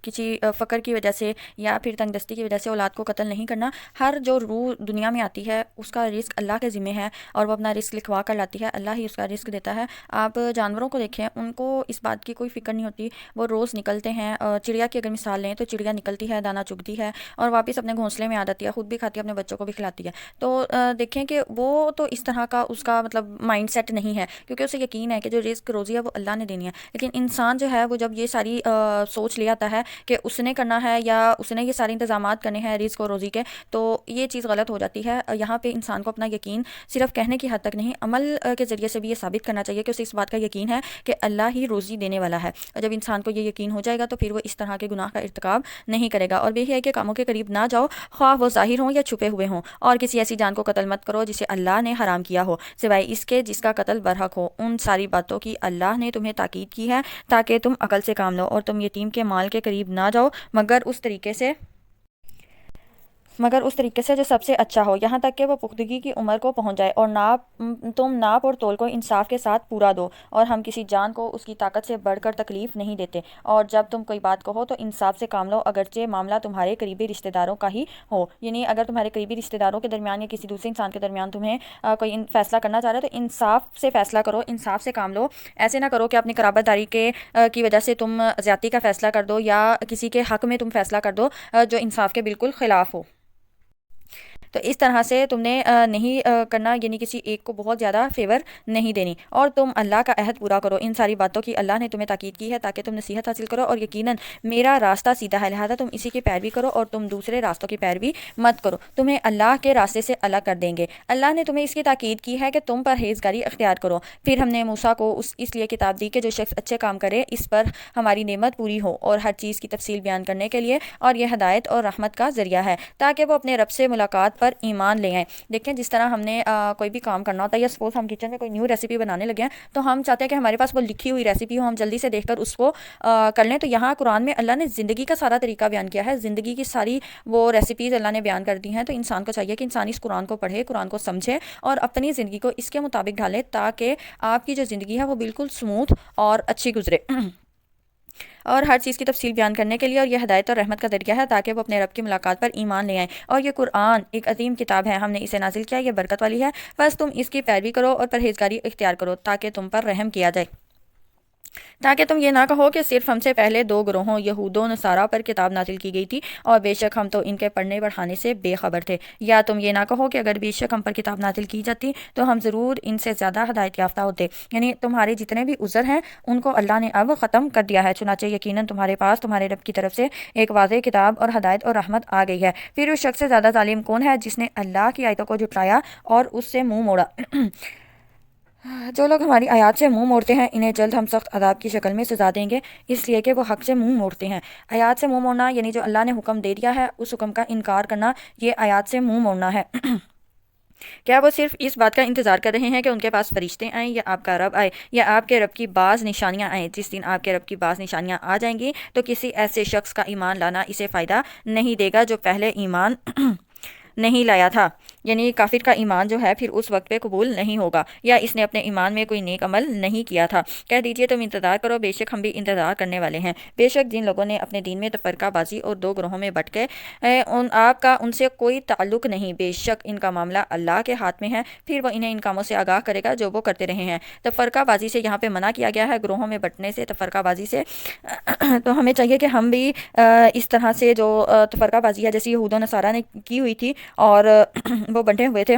کسی فقر کی وجہ سے یا پھر تنگدستی کی وجہ سے اولاد کو قتل نہیں کرنا۔ ہر جو روح دنیا میں آتی ہے اس کا رزق اللہ کے ذمہ ہے اور وہ اپنا رزق لکھوا کر لاتی ہے، اللہ ہی اس کا رزق دیتا ہے۔ آپ جانوروں کو دیکھیں، ان کو اس بات کی کوئی فکر نہیں ہوتی، وہ روز نکلتے ہیں۔ چڑیا کی اگر مثال لیں تو چڑیا نکلتی ہے، دانہ چگتی ہے اور واپس اپنے گھونسلے میں آ جاتی ہے، خود بھی کھاتی ہے، اپنے بچوں کو بھی کھلاتی ہے۔ تو دیکھیں کہ وہ تو اس طرح کا اس کا مطلب مائنڈ سیٹ نہیں ہے، کیونکہ اسے یقین ہے کہ جو رزق روزی ہے وہ اللہ نے دینی ہے۔ لیکن انسان جو ہے وہ جب یہ ساری سوچ لے آتا ہے کہ اس نے کرنا ہے یا اس نے یہ سارے انتظامات کرنے ہیں رزق اور روزی کے، تو یہ چیز غلط ہو جاتی ہے۔ یہاں پہ انسان کو اپنا یقین صرف کہنے کی حد تک نہیں، عمل کے ذریعے سے بھی یہ ثابت کرنا چاہیے کہ اسے اس بات کا یقین ہے کہ اللہ ہی روزی دینے والا ہے۔ اور جب انسان کو یہ یقین ہو جائے گا تو پھر وہ اس طرح کے گناہ کا ارتکاب نہیں کرے گا۔ اور یہ ہے کہ کاموں کے قریب نہ جاؤ، خواہ وہ ظاہر ہوں یا چھپے ہوئے ہوں، اور کسی ایسی جان کو قتل مت کرو جسے اللہ نے حرام کیا ہو، سوائے اس کے جس کا قتل برحق ہو۔ ان ساری باتوں کی اللہ نے تمہیں تاکید کی ہے تاکہ تم عقل سے کام لو، اور تم یتیم کے مال کے قریب نہ جاؤ مگر اس طریقے سے جو سب سے اچھا ہو، یہاں تک کہ وہ پختگی کی عمر کو پہنچ جائے، اور تم ناپ اور تول کو انصاف کے ساتھ پورا دو، اور ہم کسی جان کو اس کی طاقت سے بڑھ کر تکلیف نہیں دیتے۔ اور جب تم کوئی بات کہو تو انصاف سے کام لو، اگرچہ معاملہ تمہارے قریبی رشتہ داروں کا ہی ہو۔ یعنی اگر تمہارے قریبی رشتہ داروں کے درمیان یا کسی دوسرے انسان کے درمیان تمہیں کوئی فیصلہ کرنا چاہ رہا ہے تو انصاف سے فیصلہ کرو، انصاف سے کام لو۔ ایسے نہ کرو کہ اپنی قرابت داری کی وجہ سے تم زیادتی کا فیصلہ کر دو یا کسی کے حق میں تم فیصلہ کر دو جو انصاف کے بالکل خلاف ہو۔ تو اس طرح سے تم نے نہیں کرنا، یعنی کسی ایک کو بہت زیادہ فیور نہیں دینی۔ اور تم اللہ کا عہد پورا کرو، ان ساری باتوں کی اللہ نے تمہیں تاکید کی ہے تاکہ تم نصیحت حاصل کرو، اور یقیناً میرا راستہ سیدھا ہے، لہذا تم اسی کی پیروی کرو اور تم دوسرے راستوں کی پیروی مت کرو، تمہیں اللہ کے راستے سے الگ کر دیں گے۔ اللہ نے تمہیں اس کی تاکید کی ہے کہ تم پرہیزگاری اختیار کرو۔ پھر ہم نے موسیٰ کو اس لیے کتاب دی کہ جو شخص اچھے کام کرے اس پر ہماری نعمت پوری ہو، اور ہر چیز کی تفصیل بیان کرنے کے لیے، اور یہ ہدایت اور رحمت کا ذریعہ ہے تاکہ وہ اپنے رب سے ملاقات پر ایمان لے آئیں۔ دیکھیں جس طرح ہم نے کوئی بھی کام کرنا ہوتا ہے، یا سپوز ہم کچن میں کوئی نیو ریسیپی بنانے لگے ہیں تو ہم چاہتے ہیں کہ ہمارے پاس وہ لکھی ہوئی ریسیپی ہو، ہم جلدی سے دیکھ کر اس کو کر لیں۔ تو یہاں قرآن میں اللہ نے زندگی کا سارا طریقہ بیان کیا ہے، زندگی کی ساری وہ ریسیپیز اللہ نے بیان کر دی ہیں۔ تو انسان کو چاہیے کہ انسان اس قرآن کو پڑھے، قرآن کو سمجھے اور اپنی زندگی کو اس کے مطابق ڈھالے تاکہ آپ کی جو زندگی ہے وہ بالکل سموتھ اور اچھی گزرے۔ اور ہر چیز کی تفصیل بیان کرنے کے لیے، اور یہ ہدایت اور رحمت کا ذریعہ ہے تاکہ وہ اپنے رب کی ملاقات پر ایمان لے آئیں۔ اور یہ قرآن ایک عظیم کتاب ہے، ہم نے اسے نازل کیا، یہ برکت والی ہے، بس تم اس کی پیروی کرو اور پرہیزگاری اختیار کرو تاکہ تم پر رحم کیا جائے، تاکہ تم یہ نہ کہو کہ صرف ہم سے پہلے دو گروہوں یہود و نصارہ پر کتاب نازل کی گئی تھی اور بے شک ہم تو ان کے پڑھنے پڑھانے سے بے خبر تھے، یا تم یہ نہ کہو کہ اگر بے شک ہم پر کتاب نازل کی جاتی تو ہم ضرور ان سے زیادہ ہدایت یافتہ ہوتے۔ یعنی تمہارے جتنے بھی عذر ہیں ان کو اللہ نے اب ختم کر دیا ہے، چنانچہ یقیناً تمہارے پاس تمہارے رب کی طرف سے ایک واضح کتاب اور ہدایت اور رحمت آ گئی ہے۔ پھر اس شخص سے زیادہ ظالم کون ہے جس نے اللہ کی آیتوں کو جھٹلایا اور اس سے منہ موڑا۔ جو لوگ ہماری آیات سے منہ موڑتے ہیں انہیں جلد ہم سخت عذاب کی شکل میں سزا دیں گے، اس لیے کہ وہ حق سے منہ موڑتے ہیں۔ آیات سے منہ موڑنا یعنی جو اللہ نے حکم دے دیا ہے اس حکم کا انکار کرنا، یہ آیات سے منہ موڑنا ہے۔ کیا وہ صرف اس بات کا انتظار کر رہے ہیں کہ ان کے پاس فرشتے آئیں یا آپ کا رب آئے یا آپ کے رب کی بعض نشانیاں آئیں؟ جس دن آپ کے رب کی بعض نشانیاں آ جائیں گی تو کسی ایسے شخص کا ایمان لانا اسے فائدہ نہیں دے گا جو پہلے ایمان نہیں لایا تھا، یعنی کافر کا ایمان جو ہے پھر اس وقت پہ قبول نہیں ہوگا، یا اس نے اپنے ایمان میں کوئی نیک عمل نہیں کیا تھا۔ کہہ دیجئے تم انتظار کرو، بے شک ہم بھی انتظار کرنے والے ہیں۔ بے شک جن لوگوں نے اپنے دین میں تفرقہ بازی اور دو گروہوں میں بٹ کے آپ کا ان سے کوئی تعلق نہیں، بے شک ان کا معاملہ اللہ کے ہاتھ میں ہے، پھر وہ انہیں ان کاموں سے آگاہ کرے گا جو وہ کرتے رہے ہیں۔ تفرقہ بازی سے یہاں پہ منع کیا گیا ہے، گروہوں میں بٹنے سے، تفرقہ بازی سے۔ تو ہمیں چاہیے کہ ہم بھی اس طرح سے جو تفرقہ بازی ہے جیسے یہود و نصارہ نے کی ہوئی تھی اور وہ بنٹے ہوئے تھے،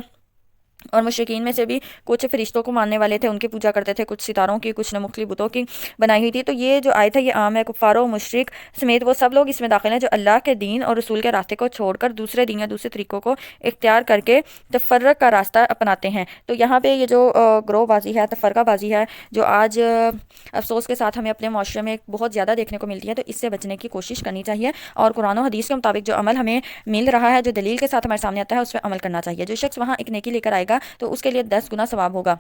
اور مشرکین میں سے بھی کچھ فرشتوں کو ماننے والے تھے، ان کی پوجا کرتے تھے، کچھ ستاروں کی، کچھ نے مختلف بتوں کی بنائی ہوئی تھی۔ تو یہ جو آیت ہے یہ عام ہے، کفار و مشرک سمیت وہ سب لوگ اس میں داخل ہیں جو اللہ کے دین اور رسول کے راستے کو چھوڑ کر دوسرے دین یا دوسرے طریقوں کو اختیار کر کے تفرق کا راستہ اپناتے ہیں۔ تو یہاں پہ یہ جو گروہ بازی ہے، تفرقہ بازی ہے، جو آج افسوس کے ساتھ ہمیں اپنے معاشرے میں بہت زیادہ دیکھنے کو ملتی ہے، تو اس سے بچنے کی کوشش کرنی چاہیے، اور قرآن و حدیث کے مطابق جو عمل ہمیں مل رہا ہے، جو دلیل کے ساتھ ہمارے سامنے آتا ہے، اس پہ عمل کرنا چاہیے۔ جو شخص وہاں ایک نیکی لے کر آئے گا تو اس کے لیے 10 گنا ثواب ہوگا،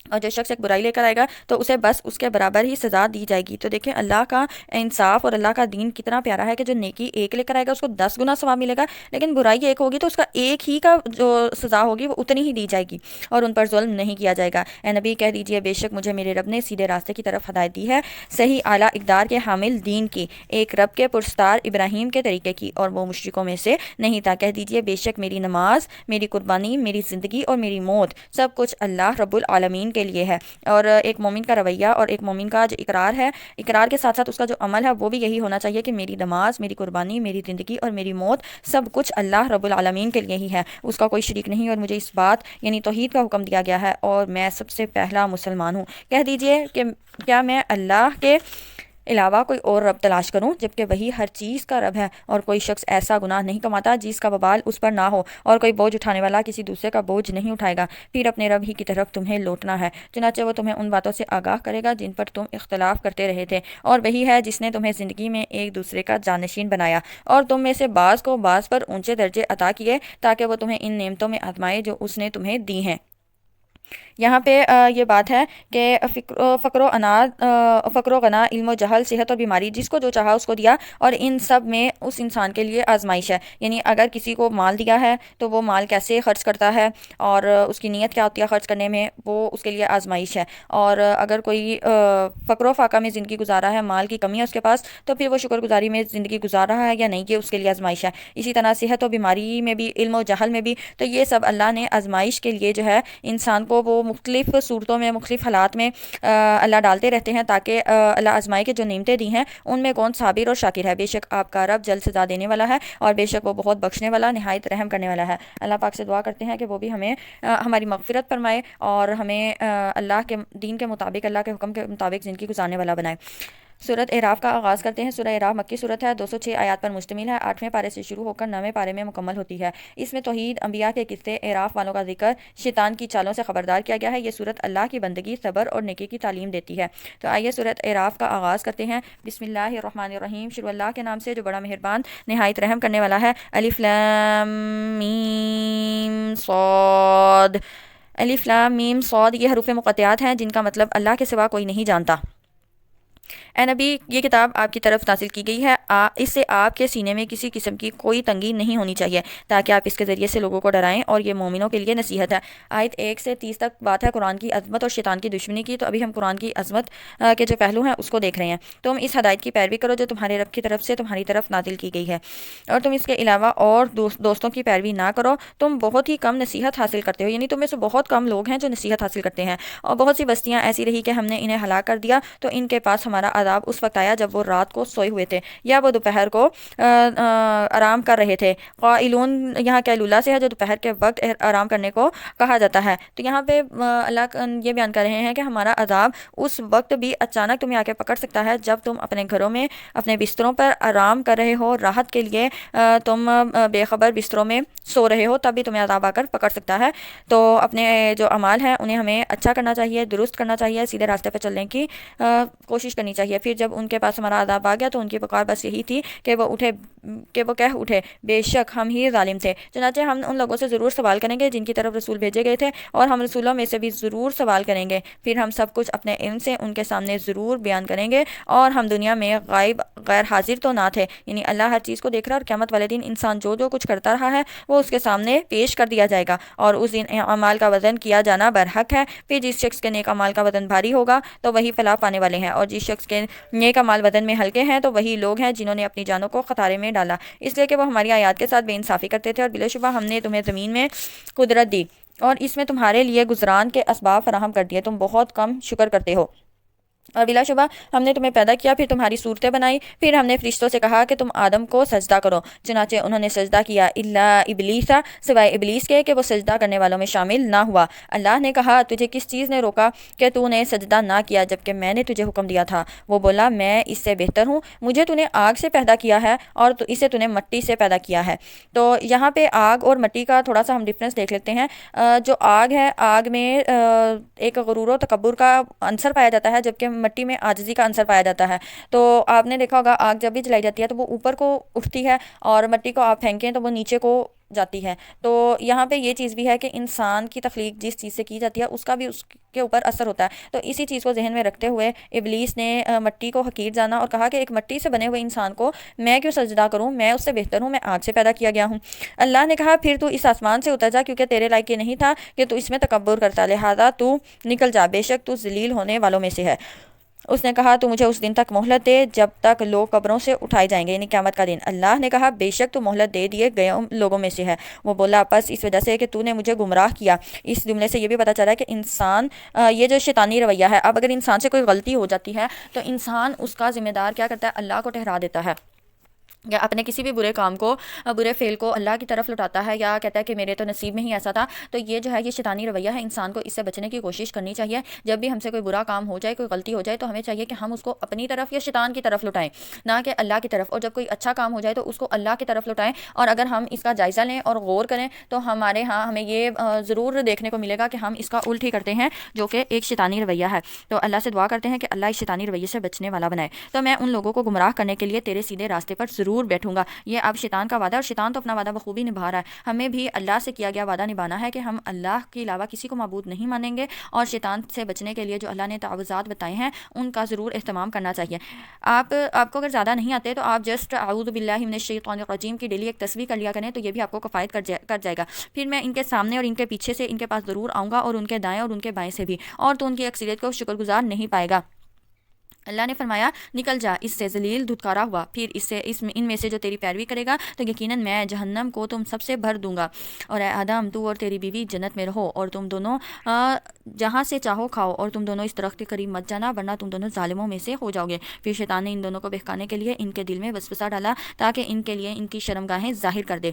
اور جو شخص ایک برائی لے کر آئے گا تو اسے بس اس کے برابر ہی سزا دی جائے گی۔ تو دیکھیں اللہ کا انصاف اور اللہ کا دین کتنا پیارا ہے کہ جو نیکی ایک لے کر آئے گا اس کو 10 گنا ثواب ملے گا، لیکن برائی ایک ہوگی تو اس کا ایک ہی کا جو سزا ہوگی وہ اتنی ہی دی جائے گی اور ان پر ظلم نہیں کیا جائے گا۔ اے نبی کہہ دیجئے بے شک مجھے میرے رب نے سیدھے راستے کی طرف ہدایت دی ہے، صحیح اعلیٰ اقدار کے حامل دین کی، ایک رب کے پرستار ابراہیم کے طریقے کی، اور وہ مشرکوں میں سے نہیں تھا۔ کہہ دیجئے بے شک میری نماز، میری قربانی، میری زندگی اور میری موت سب کچھ اللہ رب العالمین کے لیے ہے۔ اور ایک مومن کا رویہ اور ایک مومن کا جو اقرار ہے، اقرار کے ساتھ ساتھ اس کا جو عمل ہے وہ بھی یہی ہونا چاہیے کہ میری نماز، میری قربانی، میری زندگی اور میری موت سب کچھ اللہ رب العالمین کے لیے ہی ہے، اس کا کوئی شریک نہیں، اور مجھے اس بات یعنی توحید کا حکم دیا گیا ہے اور میں سب سے پہلا مسلمان ہوں۔ کہہ دیجئے کہ کیا میں اللہ کے علاوہ کوئی اور رب تلاش کروں جبکہ وہی ہر چیز کا رب ہے، اور کوئی شخص ایسا گناہ نہیں کماتا جس کا وبال اس پر نہ ہو، اور کوئی بوجھ اٹھانے والا کسی دوسرے کا بوجھ نہیں اٹھائے گا، پھر اپنے رب ہی کی طرف تمہیں لوٹنا ہے، چنانچہ وہ تمہیں ان باتوں سے آگاہ کرے گا جن پر تم اختلاف کرتے رہے تھے، اور وہی ہے جس نے تمہیں زندگی میں ایک دوسرے کا جانشین بنایا اور تم میں سے بعض کو بعض پر اونچے درجے عطا کیے تاکہ وہ تمہیں ان نعمتوں میں آزمائے جو اس نے تمہیں دی ہیں۔ یہاں پہ یہ بات ہے کہ فقر و غنا، علم و جہل، صحت اور بیماری، جس کو جو چاہا اس کو دیا، اور ان سب میں اس انسان کے لیے آزمائش ہے، یعنی اگر کسی کو مال دیا ہے تو وہ مال کیسے خرچ کرتا ہے اور اس کی نیت کیا ہوتی ہے خرچ کرنے میں، وہ اس کے لیے آزمائش ہے، اور اگر کوئی فقر و فاقہ میں زندگی گزارا ہے، مال کی کمی ہے اس کے پاس، تو پھر وہ شکر گزاری میں زندگی گزار رہا ہے یا نہیں، یہ اس کے لیے آزمائش ہے۔ اسی طرح صحت و بیماری میں بھی، علم و جہل میں بھی، تو یہ سب اللہ نے آزمائش کے لیے جو ہے انسان کو وہ مختلف صورتوں میں، مختلف حالات میں اللہ ڈالتے رہتے ہیں تاکہ اللہ آزمائے کہ جو نعمتیں دی ہیں ان میں کون صابر اور شاکر ہے۔ بے شک آپ کا رب جلد سزا دینے والا ہے اور بے شک وہ بہت بخشنے والا، نہایت رحم کرنے والا ہے۔ اللہ پاک سے دعا کرتے ہیں کہ وہ بھی ہمیں ہماری مغفرت فرمائے اور ہمیں اللہ کے دین کے مطابق، اللہ کے حکم کے مطابق زندگی گزارنے والا بنائے۔ سورۃ اعراف کا آغاز کرتے ہیں۔ سورہ اعراف مکی صورت ہے، 206 آیات پر مشتمل ہے، 8ویں پارے سے شروع ہو کر 9ویں پارے میں مکمل ہوتی ہے۔ اس میں توحید، انبیاء کے قصے، اعراف والوں کا ذکر، شیطان کی چالوں سے خبردار کیا گیا ہے۔ یہ صورت اللہ کی بندگی، صبر اور نیکی کی تعلیم دیتی ہے۔ تو آئیے سورۃ اعراف کا آغاز کرتے ہیں۔ بسم اللہ الرحمن الرحیم، شروع اللہ کے نام سے جو بڑا مہربان نہایت رحم کرنے والا ہے۔ الف لام میم صاد، الف لام میم صاد، یہ حروف مقطعات ہیں جن کا مطلب اللہ کے سوا کوئی نہیں جانتا۔ اے نبی، یہ کتاب آپ کی طرف نازل کی گئی ہے، اس سے آپ کے سینے میں کسی قسم کی کوئی تنگی نہیں ہونی چاہیے تاکہ آپ اس کے ذریعے سے لوگوں کو ڈرائیں، اور یہ مومنوں کے لیے نصیحت ہے۔ آیت 1 سے 30 تک بات ہے قرآن کی عظمت اور شیطان کی دشمنی کی۔ تو ابھی ہم قرآن کی عظمت کے جو پہلو ہیں اس کو دیکھ رہے ہیں۔ تم اس ہدایت کی پیروی کرو جو تمہارے رب کی طرف سے تمہاری طرف نازل کی گئی ہے، اور تم اس کے علاوہ اور دوستوں کی پیروی نہ کرو، تم بہت ہی کم نصیحت حاصل کرتے ہو، یعنی تم میں سے بہت کم لوگ ہیں جو نصیحت حاصل کرتے ہیں، اور بہت سی بستیاں ایسی رہی کہ ہم نے انہیں ہلاک کر دیا تو ان کے پاس ہمارا عذاب اس وقت آیا جب وہ رات کو سوئے ہوئے تھے یا وہ دوپہر کو آرام کر رہے تھے۔ قائلون یہاں قیلولہ سے ہے جو دوپہر کے وقت آرام کرنے کو کہا جاتا ہے۔ تو یہاں پہ اللہ یہ بیان کر رہے ہیں کہ ہمارا عذاب اس وقت بھی اچانک تمہیں آ کے پکڑ سکتا ہے جب تم اپنے گھروں میں اپنے بستروں پر آرام کر رہے ہو، راحت کے لیے تم بے خبر بستروں میں سو رہے ہو، تب بھی تمہیں عذاب آ کر پکڑ سکتا ہے۔ تو اپنے جو اعمال ہیں انہیں ہمیں اچھا کرنا چاہیے، درست کرنا چاہیے، سیدھے راستے پہ چلنے کی کوشش کرنی چاہیے۔ پھر جب ان کے پاس ہمارا عذاب آ گیا تو ان کی پکار بس یہی تھی کہ وہ کہہ اٹھے بے شک ہم ہی ظالم تھے۔ چنانچہ ہم ان لوگوں سے ضرور سوال کریں گے جن کی طرف رسول بھیجے گئے تھے، اور ہم رسولوں میں سے بھی ضرور سوال کریں گے، پھر ہم سب کچھ اپنے علم سے ان کے سامنے ضرور بیان کریں گے، اور ہم دنیا میں غائب غیر حاضر تو نہ تھے، یعنی اللہ ہر چیز کو دیکھ رہا ہے، اور قیامت والے دن انسان جو کچھ کرتا رہا ہے وہ اس کے سامنے پیش کر دیا جائے گا، اور اس دن اعمال کا وزن کیا جانا برحق ہے۔ پھر جس شخص کے نیک اعمال کا وزن بھاری ہوگا تو وہی فلاح پانے والے ہیں، اور جس شخص کے نیک اعمال وزن میں ہلکے ہیں تو وہی لوگ ہیں جنہوں نے اپنی جانوں کو خطارے میں ڈالا، اس لیے کہ وہ ہماری آیات کے ساتھ بے انصافی کرتے تھے۔ اور بلا شبہ ہم نے تمہیں زمین میں قدرت دی اور اس میں تمہارے لیے گزران کے اسباب فراہم کر دیے، تم بہت کم شکر کرتے ہو۔ اور بلا شبہ ہم نے تمہیں پیدا کیا، پھر تمہاری صورتیں بنائی، پھر ہم نے فرشتوں سے کہا کہ تم آدم کو سجدہ کرو، چنانچہ انہوں نے سجدہ کیا الا ابلیس، سوائے ابلیس کے کہ وہ سجدہ کرنے والوں میں شامل نہ ہوا۔ اللہ نے کہا تجھے کس چیز نے روکا کہ تو نے سجدہ نہ کیا جبکہ میں نے تجھے حکم دیا تھا؟ وہ بولا میں اس سے بہتر ہوں، مجھے تو نے آگ سے پیدا کیا ہے اور اسے تو نے مٹی سے پیدا کیا ہے۔ تو یہاں پہ آگ اور مٹی کا تھوڑا سا ہم ڈفرینس دیکھ لیتے ہیں۔ جو آگ ہے، آگ میں ایک غرور و تکبر کا عنصر پایا جاتا ہے جبکہ مٹی میں عاجزی کا عنصر پایا جاتا ہے۔ تو آپ نے دیکھا ہوگا آگ جب بھی جلائی جاتی ہے تو وہ اوپر کو اٹھتی ہے، اور مٹی کو آپ پھینکیں تو وہ نیچے کو جاتی ہے۔ تو یہاں پہ یہ چیز بھی ہے کہ انسان کی تخلیق جس چیز سے کی جاتی ہے اس کا بھی اس کے اوپر اثر ہوتا ہے۔ تو اسی چیز کو ذہن میں رکھتے ہوئے ابلیس نے مٹی کو حقیر جانا اور کہا کہ ایک مٹی سے بنے ہوئے انسان کو میں کیوں سجدہ کروں، میں اس سے بہتر ہوں، میں آگ سے پیدا کیا گیا ہوں۔ اللہ نے کہا پھر تو اس آسمان سے اتر جا، کیونکہ تیرے لائق یہ نہیں تھا کہ تو اس میں تکبر کرتا، لہذا تو نکل جا، بے شک تو ذلیل ہونے والوں میں سے ہے۔ اس نے کہا تو مجھے اس دن تک مہلت دے جب تک لوگ قبروں سے اٹھائے جائیں گے، یعنی قیامت کا دن۔ اللہ نے کہا بے شک تو مہلت دے دیے گئے لوگوں میں سے ہے۔ وہ بولا پس اس وجہ سے کہ تو نے مجھے گمراہ کیا۔ اس جملے سے یہ بھی پتہ چلا ہے کہ انسان یہ جو شیطانی رویہ ہے، اب اگر انسان سے کوئی غلطی ہو جاتی ہے تو انسان اس کا ذمہ دار کیا کرتا ہے؟ اللہ کو ٹھہرا دیتا ہے، یا اپنے کسی بھی برے کام کو، برے فعل کو اللہ کی طرف لٹاتا ہے، یا کہتا ہے کہ میرے تو نصیب میں ہی ایسا تھا۔ تو یہ جو ہے یہ شیطانی رویہ ہے، انسان کو اس سے بچنے کی کوشش کرنی چاہیے۔ جب بھی ہم سے کوئی برا کام ہو جائے، کوئی غلطی ہو جائے، تو ہمیں چاہیے کہ ہم اس کو اپنی طرف یا شیطان کی طرف لٹائیں، نہ کہ اللہ کی طرف۔ اور جب کوئی اچھا کام ہو جائے تو اس کو اللہ کی طرف لٹائیں، اور اگر ہم اس کا جائزہ لیں اور غور کریں تو ہمارے ہاں ہمیں یہ ضرور دیکھنے کو ملے گا کہ ہم اس کا الٹ ہی کرتے ہیں، جو کہ ایک شیطانی رویہ ہے۔ تو اللہ سے دعا کرتے ہیں کہ اللہ اس شیطانی رویے سے بچنے والا بنائے۔ تو میں ان لوگوں کو گمراہ کرنے کے لیے تیرے سیدھے راستے پر ضرور بیٹھوں گا۔ یہ اب شیطان کا وعدہ، اور شیطان تو اپنا وعدہ بخوبی نبھا رہا ہے۔ ہمیں بھی اللہ سے کیا گیا وعدہ نبھانا ہے کہ ہم اللہ کے علاوہ کسی کو معبود نہیں مانیں گے، اور شیطان سے بچنے کے لیے جو اللہ نے تعوذات بتائے ہیں ان کا ضرور اہتمام کرنا چاہیے۔ آپ کو اگر زیادہ نہیں آتے تو آپ جسٹ اعوذ باللہ من الشیطان الرجیم کی ڈیلی ایک تسبیح کر لیا کریں، تو یہ بھی آپ کو کفایت کر جائے گا۔ پھر میں ان کے سامنے اور ان کے پیچھے سے ان کے پاس ضرور آؤں گا، اور ان کے دائیں اور ان کے بائیں سے بھی، اور تو ان کی اکثریت کو شکر گزار نہیں پائے گا۔ اللہ نے فرمایا نکل جا اس سے، ذلیل دھتکارا ہوا، پھر ان میں سے جو تیری پیروی کرے گا تو یقیناً میں جہنم کو تم سب سے بھر دوں گا۔ اور اے آدم، تو اور تیری بیوی جنت میں رہو، اور تم دونوں جہاں سے چاہو کھاؤ، اور تم دونوں اس درخت کے قریب مت جانا ورنہ تم دونوں ظالموں میں سے ہو جاؤ گے۔ پھر شیطان نے ان دونوں کو بہکانے کے لیے ان کے دل میں وسوسہ ڈالا تاکہ ان کے لیے ان کی شرمگاہیں ظاہر کر دے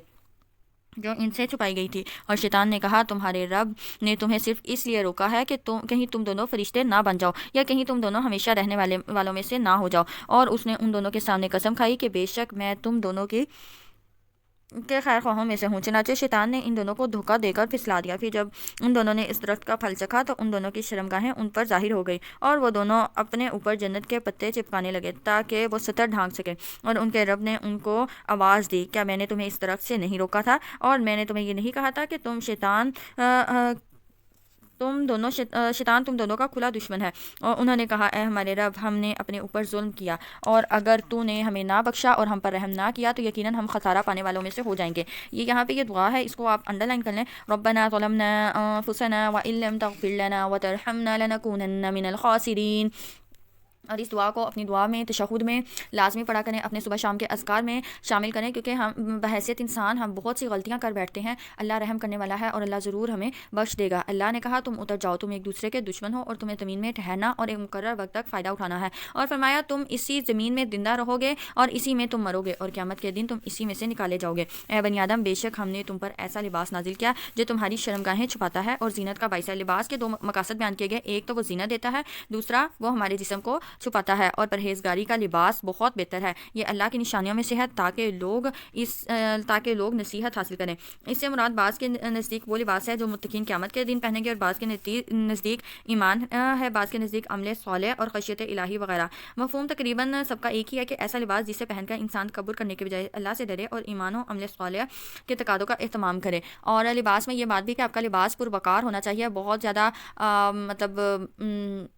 جو ان سے چھپائی گئی تھی۔ اور شیطان نے کہا تمہارے رب نے تمہیں صرف اس لیے روکا ہے کہ کہیں تم دونوں فرشتے نہ بن جاؤ، یا کہیں تم دونوں ہمیشہ رہنے والوں میں سے نہ ہو جاؤ۔ اور اس نے ان دونوں کے سامنے قسم کھائی کہ بے شک میں تم دونوں کے خیر خواہوں میں سے ہوں۔ چنانچہ شیطان نے ان دونوں کو دھوکہ دے کر پھسلا دیا۔ پھر جب ان دونوں نے اس درخت کا پھل چکھا تو ان دونوں کی شرمگاہیں ان پر ظاہر ہو گئی، اور وہ دونوں اپنے اوپر جنت کے پتے چپکانے لگے تاکہ وہ سطر ڈھانک سکے۔ اور ان کے رب نے ان کو آواز دی کیا میں نے تمہیں اس درخت سے نہیں روکا تھا، اور میں نے تمہیں یہ نہیں کہا تھا کہ شیطان تم دونوں کا کھلا دشمن ہے۔ اور انہوں نے کہا اے ہمارے رب، ہم نے اپنے اوپر ظلم کیا، اور اگر تو نے ہمیں نہ بخشا اور ہم پر رحم نہ کیا تو یقیناً ہم خسارہ پانے والوں میں سے ہو جائیں گے۔ یہاں پہ یہ دعا ہے، اس کو آپ انڈر لائن کر لیں، ربنا ظلمنا انفسنا وان لم تغفر لنا وترحمنا لنکونن من الخاسرین۔ اور اس دعا کو اپنی دعا میں، تشہد میں لازمی پڑھا کریں، اپنے صبح شام کے اذکار میں شامل کریں، کیونکہ ہم بحیثیت انسان ہم بہت سی غلطیاں کر بیٹھتے ہیں۔ اللہ رحم کرنے والا ہے اور اللہ ضرور ہمیں بخش دے گا۔ اللہ نے کہا تم اتر جاؤ، تم ایک دوسرے کے دشمن ہو اور تمہیں زمین میں ٹھہرنا اور ایک مقرر وقت تک فائدہ اٹھانا ہے۔ اور فرمایا تم اسی زمین میں زندہ رہو گے اور اسی میں تم مرو گے، اور قیامت کے دن تم اسی میں سے نکالے جاؤ گے۔ اے بنی آدم، بے شک ہم نے تم پر ایسا لباس نازل کیا جو تمہاری شرمگاہیں چھپاتا ہے اور زینت کا باعث ہے۔ لباس کے دو مقاصد بیان کیے گئے، ایک تو وہ زینت دیتا ہے، دوسرا وہ ہمارے جسم کو چھپاتا ہے۔ اور پرہیزگاری کا لباس بہت بہتر ہے، یہ اللہ کی نشانیوں میں سے ہے تاکہ لوگ نصیحت حاصل کریں۔ اس سے مراد بعض کے نزدیک وہ لباس ہے جو متقین قیامت کے دن پہنیں گے، اور بعض کے نزدیک ایمان ہے، بعض کے نزدیک عمل صالح اور خشیت الہی وغیرہ۔ مفہوم تقریباً سب کا ایک ہی ہے کہ ایسا لباس جسے پہن کر انسان تکبر کرنے کے بجائے اللہ سے ڈرے اور ایمان و عمل صالح کے تقاضوں کا اہتمام کرے۔ اور لباس میں یہ بات بھی کہ آپ کا لباس پروقار ہونا چاہیے، بہت زیادہ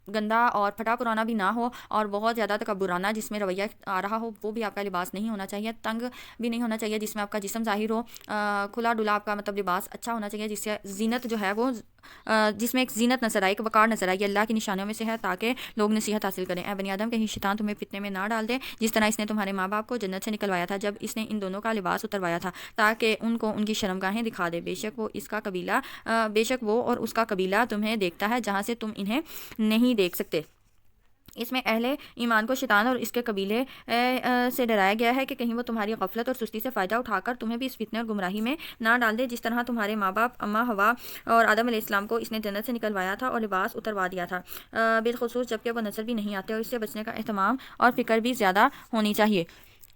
گندا اور پھٹا پرانا بھی نہ ہو، اور بہت زیادہ تکبرانہ جس میں رویہ آ رہا ہو وہ بھی آپ کا لباس نہیں ہونا چاہیے۔ تنگ بھی نہیں ہونا چاہیے جس میں آپ کا جسم ظاہر ہو، کھلا ڈلا آپ کا لباس اچھا ہونا چاہیے جس سے زینت جو ہے وہ جس میں ایک زینت نظر آئے، ایک وقار نظر آئے، یہ اللہ کی نشانیوں میں سے ہے تاکہ لوگ نصیحت حاصل کریں۔ اے بنی آدم، کہیں شیطان تمہیں فتنے میں نہ ڈال دے جس طرح اس نے تمہارے ماں باپ کو جنت سے نکلوایا تھا جب اس نے ان دونوں کا لباس اتروایا تھا تاکہ ان کو ان کی شرمگاہیں دکھا دے۔ بے شک وہ اور اس کا قبیلہ تمہیں دیکھتا ہے جہاں سے تم انہیں نہیں دیکھ سکتے۔ اس میں اہل ایمان کو شیطان اور اس کے قبیلے سے ڈرایا گیا ہے کہ کہیں وہ تمہاری غفلت اور سستی سے فائدہ اٹھا کر تمہیں بھی اس فتنے اور گمراہی میں نہ ڈال دے جس طرح تمہارے ماں باپ اما ہوا اور آدم علیہ السلام کو اس نے جنت سے نکلوایا تھا اور لباس اتروا دیا تھا، بالخصوص جبکہ وہ نظر بھی نہیں آتے، اور اس سے بچنے کا اہتمام اور فکر بھی زیادہ ہونی چاہیے۔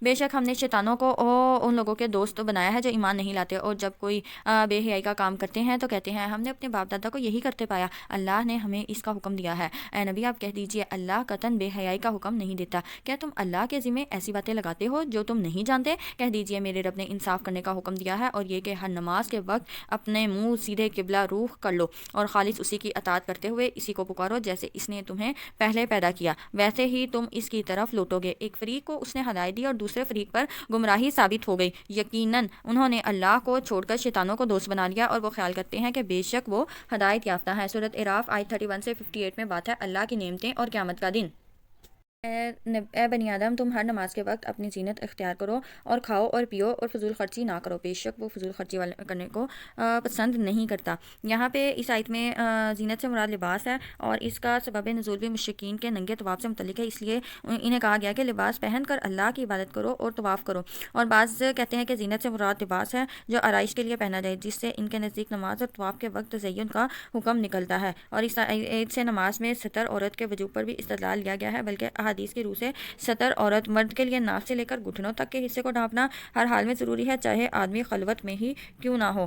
بے شک ہم نے شیطانوں کو ان لوگوں کے دوست بنایا ہے جو ایمان نہیں لاتے، اور جب کوئی بے حیائی کا کام کرتے ہیں تو کہتے ہیں ہم نے اپنے باپ دادا کو یہی کرتے پایا، اللہ نے ہمیں اس کا حکم دیا ہے۔ اے نبی آپ کہہ دیجئے اللہ قطعاً بے حیائی کا حکم نہیں دیتا، کیا تم اللہ کے ذمہ ایسی باتیں لگاتے ہو جو تم نہیں جانتے؟ کہہ دیجئے میرے رب نے انصاف کرنے کا حکم دیا ہے، اور یہ کہ ہر نماز کے وقت اپنے منہ سیدھے قبلہ روخ کر لو اور خالص اسی کی اطاعت کرتے ہوئے اسی کو پکارو جیسے اس نے تمہیں پہلے پیدا کیا، ویسے ہی تم اس کی طرف لوٹو گے۔ ایک فریق کو اس نے ہدایت دی اور دوسرے فریق پر گمراہی ثابت ہو گئی، یقیناً انہوں نے اللہ کو چھوڑ کر شیطانوں کو دوست بنا لیا اور وہ خیال کرتے ہیں کہ بے شک وہ ہدایت یافتہ ہیں۔ سورۃ اعراف آیت 31 سے 58 میں بات ہے اللہ کی نعمتیں اور قیامت کا دن۔ اے بنی آدم تم ہر نماز کے وقت اپنی زینت اختیار کرو اور کھاؤ اور پیو اور فضول خرچی نہ کرو، بے شک وہ فضول خرچی کرنے کو پسند نہیں کرتا۔ یہاں پہ اس آیت میں زینت سے مراد لباس ہے، اور اس کا سبب نزول بھی مشرکین کے ننگے طواف سے متعلق ہے، اس لیے انہیں کہا گیا کہ لباس پہن کر اللہ کی عبادت کرو اور طواف کرو۔ اور بعض کہتے ہیں کہ زینت سے مراد لباس ہے جو آرائش کے لیے پہنا جائے، جس سے ان کے نزدیک نماز اور طواف کے وقت تزین کا حکم نکلتا ہے، اور اس آیت سے نماز میں ستر عورت کے وجوب پر بھی استدلال لیا گیا ہے، بلکہ احادیث کی روح سے ستر عورت مرد کے لیے ناف سے لے کر گھٹنوں تک کے حصے کو ڈھانپنا ہر حال میں ضروری ہے، چاہے آدمی خلوت میں ہی کیوں نہ ہو۔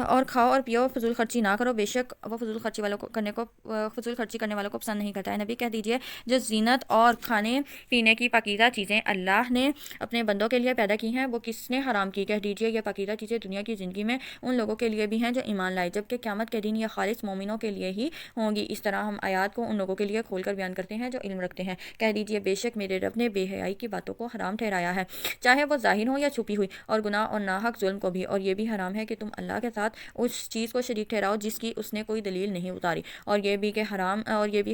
اور کھاؤ اور پیو، فضول خرچی نہ کرو، بے شک وہ فضول خرچی کرنے والوں کو پسند نہیں کرتا ہے۔ نبی کہہ دیجئے جو زینت اور کھانے پینے کی پاکیزہ چیزیں اللہ نے اپنے بندوں کے لیے پیدا کی ہیں وہ کس نے حرام کی؟ کہہ دیجئے یہ پاکیزہ چیزیں دنیا کی زندگی میں ان لوگوں کے لیے بھی ہیں جو ایمان لائے، جبکہ قیامت کے دن یہ خالص مومنوں کے لیے ہی ہوں گی۔ اس طرح ہم آیات کو ان لوگوں کے لیے کھول کر بیان کرتے ہیں جو علم رکھتے ہیں۔ کہہ دیجئے بے شک میرے رب نے بے حیائی کی باتوں کو حرام ٹھہرایا ہے، چاہے وہ ظاہر ہو یا چھپی ہوئی، اور گناہ اور ناحق ظلم کو بھی، اور یہ بھی حرام ہے کہ تم اللہ کے ساتھ اس چیز کو شریک ٹھہراؤ جس کی اس نے کوئی دلیل نہیں اتاری، اور یہ بھی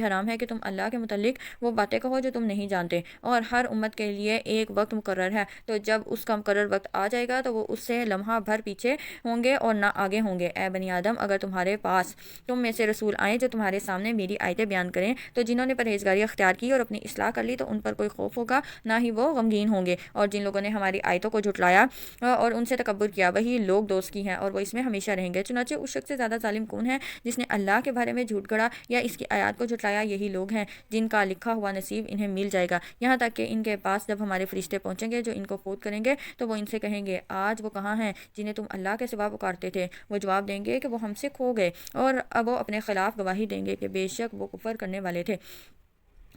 حرام ہے کہ تم اللہ کے متعلق وہ باتیں کہو جو تم نہیں جانتے۔ اور ہر امت کے لیے ایک وقت مقرر ہے، تو جب اس کا مقرر وقت آ جائے گا تو وہ اس سے لمحہ بھر پیچھے ہوں گے اور نہ آگے ہوں گے۔ اے بنی آدم اگر تمہارے پاس تم میں سے رسول آئیں جو تمہارے سامنے میری آیتیں بیان کریں تو جنہوں نے پرہیزگاری اختیار کی اور اپنی اصلاح کر لی تو ان پر کوئی خوف ہوگا نہ ہی وہ غمگین ہوں گے، اور جن لوگوں نے ہماری آیتوں کو جھٹلایا اور ان سے تکبر کیا وہی لوگ دوست کی ہیں اور وہ اس میں ہمیشہ رہیں گے۔ چنانچہ اس شخص سے زیادہ ظالم کون ہے جس نے اللہ کے بارے میں جھوٹ گڑا یا اس کی آیات کو جھٹلایا؟ یہی لوگ ہیں جن کا لکھا ہوا نصیب انہیں مل جائے گا، یہاں تک کہ ان کے پاس جب ہمارے فرشتے پہنچیں گے جو ان کو فوت کریں گے تو وہ ان سے کہیں گے آج وہ کہاں ہیں جنہیں تم اللہ کے سوا پکارتے تھے؟ وہ جواب دیں گے کہ وہ ہم سے کھو گئے، اور اب وہ اپنے خلاف گواہی دیں گے کہ بے شک وہ کفر کرنے والے تھے۔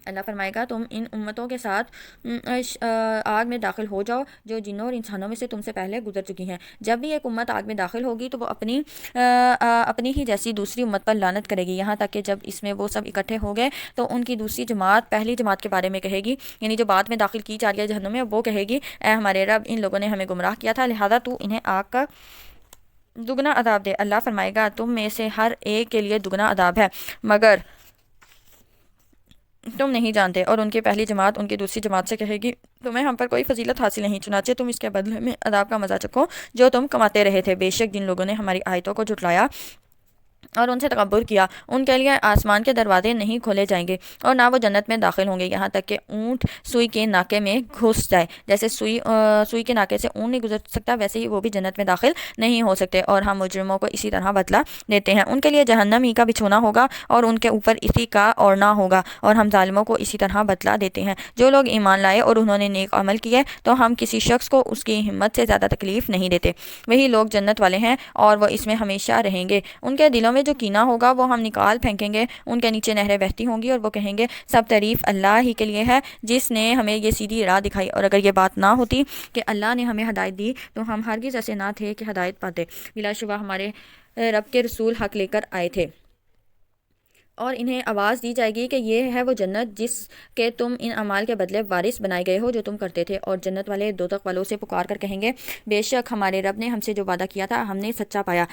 اللہ فرمائے گا تم ان امتوں کے ساتھ آگ میں داخل ہو جاؤ جو جنوں اور انسانوں میں سے تم سے پہلے گزر چکی ہیں۔ جب بھی ایک امت آگ میں داخل ہوگی تو وہ اپنی ہی جیسی دوسری امت پر لعنت کرے گی، یہاں تک کہ جب اس میں وہ سب اکٹھے ہو گئے تو ان کی دوسری جماعت پہلی جماعت کے بارے میں کہے گی، یعنی جو بعد میں داخل کی جا رہی ہے جہنم میں، وہ کہے گی اے ہمارے رب ان لوگوں نے ہمیں گمراہ کیا تھا، لہذا تو انہیں آگ کا دگنا عذاب دے۔ اللہ فرمائے گا تم میں سے ہر ایک کے لیے دگنا عذاب ہے مگر تم نہیں جانتے، اور ان کی پہلی جماعت ان کی دوسری جماعت سے کہے گی تمہیں ہم پر کوئی فضیلت حاصل نہیں، چنانچہ تم اس کے بدلے میں عذاب کا مزہ چکھو جو تم کماتے رہے تھے۔ بے شک جن لوگوں نے ہماری آیتوں کو جھٹلایا اور ان سے تکبر کیا ان کے لیے آسمان کے دروازے نہیں کھولے جائیں گے اور نہ وہ جنت میں داخل ہوں گے یہاں تک کہ اونٹ سوئی کے ناکے میں گھس جائے۔ جیسے سوئی کے ناکے سے اونٹ نہیں گزر سکتا ویسے ہی وہ بھی جنت میں داخل نہیں ہو سکتے، اور ہم مجرموں کو اسی طرح بدلہ دیتے ہیں، ان کے لیے جہنم ہی کا بچھونا ہوگا اور ان کے اوپر اسی کا اوڑھنا ہوگا، اور ہم ظالموں کو اسی طرح بدلہ دیتے ہیں۔ جو لوگ ایمان لائے اور انہوں نے نیک عمل کیے تو ہم کسی شخص کو اس کی ہمت سے زیادہ تکلیف نہیں دیتے، وہی لوگ جنت والے ہیں اور وہ اس میں ہمیشہ رہیں گے۔ ان کے دلوں میں جو کینہ ہوگا وہ ہم نکال پھینکیں گے، ان کے نیچے نہریں بہتی ہوں گی اور وہ کہیں گے سب تعریف اللہ ہی کے لیے ہے جس نے ہمیں یہ سیدھی راہ دکھائی، اور اگر یہ بات نہ ہوتی کہ اللہ نے ہمیں ہدایت دی تو ہم ہرگز ایسے نہ تھے کہ ہدایت پاتے۔ بلا شبہ ہمارے رب کے رسول حق لے کر آئے تھے، اور انہیں آواز دی جائے گی کہ یہ ہے وہ جنت جس کے تم ان اعمال کے بدلے وارث بنائے گئے ہو جو تم کرتے تھے، اور جنت والے دوزخ والوں سے پکار کر کہیں گے بے شک ہمارے رب نے ہم سے جو وعدہ کیا تھا ہم نے سچا پایا،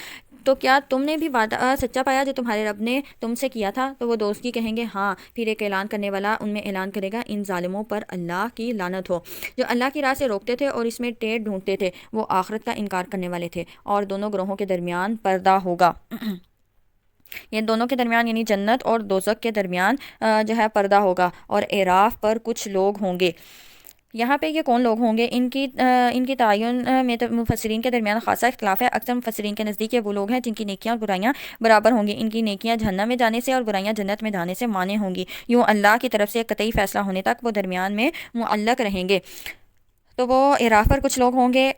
تو کیا تم نے بھی وعدہ سچا پایا جو تمہارے رب نے تم سے کیا تھا؟ تو وہ دوست کی کہیں گے ہاں۔ پھر ایک اعلان کرنے والا ان میں اعلان کرے گا ان ظالموں پر اللہ کی لعنت ہو جو اللہ کی راہ سے روکتے تھے اور اس میں ٹیڑھ ڈھونڈتے تھے، وہ آخرت کا انکار کرنے والے تھے، اور دونوں گروہوں کے درمیان پردہ ہوگا۔ یہ دونوں کے درمیان یعنی جنت اور دوزخ کے درمیان جو ہے پردہ ہوگا، اور اعراف پر کچھ لوگ ہوں گے یہاں پہ یہ کون لوگ ہوں گے، ان کی تعین میں مفسرین کے درمیان خاصا اختلاف ہے۔ اکثر مفسرین کے نزدیک یہ وہ لوگ ہیں جن کی نیکیاں اور برائیاں برابر ہوں گی، ان کی نیکیاں جہنم میں جانے سے اور برائیاں جنت میں جانے سے مانع ہوں گی، یوں اللہ کی طرف سے ایک قطعی فیصلہ ہونے تک وہ درمیان میں معلق رہیں گے۔ تو وہ اعراف پر کچھ لوگ ہوں گے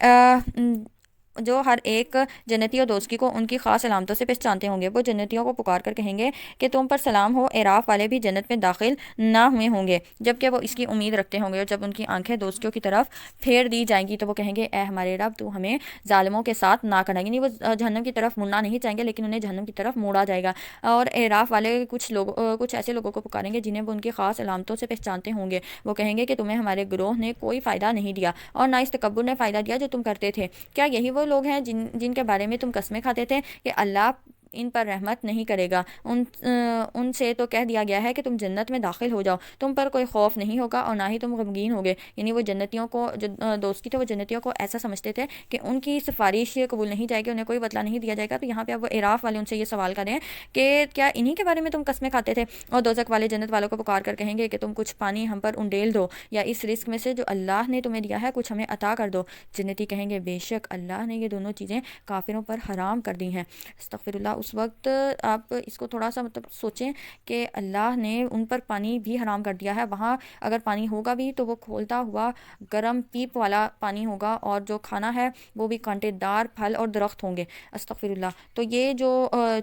جو ہر ایک جنتی اور دوستی کو ان کی خاص علامتوں سے پہچانتے ہوں گے۔ وہ جنتیوں کو پکار کر کہیں گے کہ تم پر سلام ہو۔ اعراف والے بھی جنت میں داخل نہ ہوئے ہوں گے جبکہ وہ اس کی امید رکھتے ہوں گے، اور جب ان کی آنکھیں دوستیوں کی طرف پھیر دی جائیں گی تو وہ کہیں گے اے ہمارے رب تو ہمیں ظالموں کے ساتھ نہ کرنا، یعنی وہ جہنم کی طرف مڑنا نہیں چاہیں گے لیکن انہیں جہنم کی طرف موڑا جائے گا۔ اور اعراف والے کچھ ایسے لوگوں کو پکاریں گے جنہیں وہ ان کی خاص علامتوں سے پہچانتے ہوں گے۔ وہ کہیں گے کہ تمہیں ہمارے گروہ نے کوئی فائدہ نہیں دیا اور نہ اس تکبر نے فائدہ دیا جو تم کرتے تھے۔ کیا یہی وہ لوگ ہیں جن کے بارے میں تم قسمیں کھاتے تھے کہ اللہ ان پر رحمت نہیں کرے گا؟ ان سے تو کہہ دیا گیا ہے کہ تم جنت میں داخل ہو جاؤ، تم پر کوئی خوف نہیں ہوگا اور نہ ہی تم غمگین ہوگے۔ یعنی وہ جنتیوں کو جو دوستی تھے وہ جنتیوں کو ایسا سمجھتے تھے کہ ان کی سفارش قبول نہیں جائے گی، انہیں کوئی بدلہ نہیں دیا جائے گا۔ تو یہاں پہ اب وہ اعراف والے ان سے یہ سوال کریں کہ کیا انہی کے بارے میں تم قسمیں کھاتے تھے؟ اور دوزخ والے جنت والوں کو پکار کر کہیں گے کہ تم کچھ پانی ہم پر انڈیل دو، یا اس رزق میں سے جو اللہ نے تمہیں دیا ہے کچھ ہمیں عطا کر دو۔ جنتی کہیں گے بے شک اللہ نے یہ دونوں چیزیں کافروں پر حرام کر دی ہیں۔ استغفر اللہ۔ اس وقت آپ اس کو تھوڑا سا سوچیں کہ اللہ نے ان پر پانی بھی حرام کر دیا ہے، وہاں اگر پانی ہوگا بھی تو وہ کھولتا ہوا گرم پیپ والا پانی ہوگا، اور جو کھانا ہے وہ بھی کانٹے دار پھل اور درخت ہوں گے۔ استغفر اللہ۔ تو یہ جو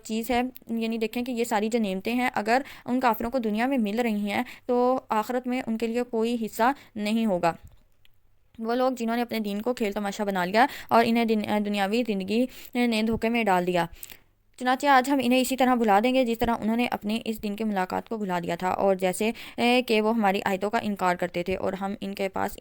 چیز ہے، یعنی دیکھیں کہ یہ ساری جو نعمتیں ہیں اگر ان کافروں کو دنیا میں مل رہی ہیں تو آخرت میں ان کے لیے کوئی حصہ نہیں ہوگا۔ وہ لوگ جنہوں نے اپنے دین کو کھیل تماشا بنا لیا اور انہیں دنیاوی زندگی نے دھوکے میں ڈال دیا، چنانچہ آج ہم انہیں اسی طرح بھلا دیں گے جس طرح انہوں نے اپنے اس دن کی ملاقات کو بھلا دیا تھا، اور جیسے کہ وہ ہماری آیتوں کا انکار کرتے تھے، اور ہم ان کے پاس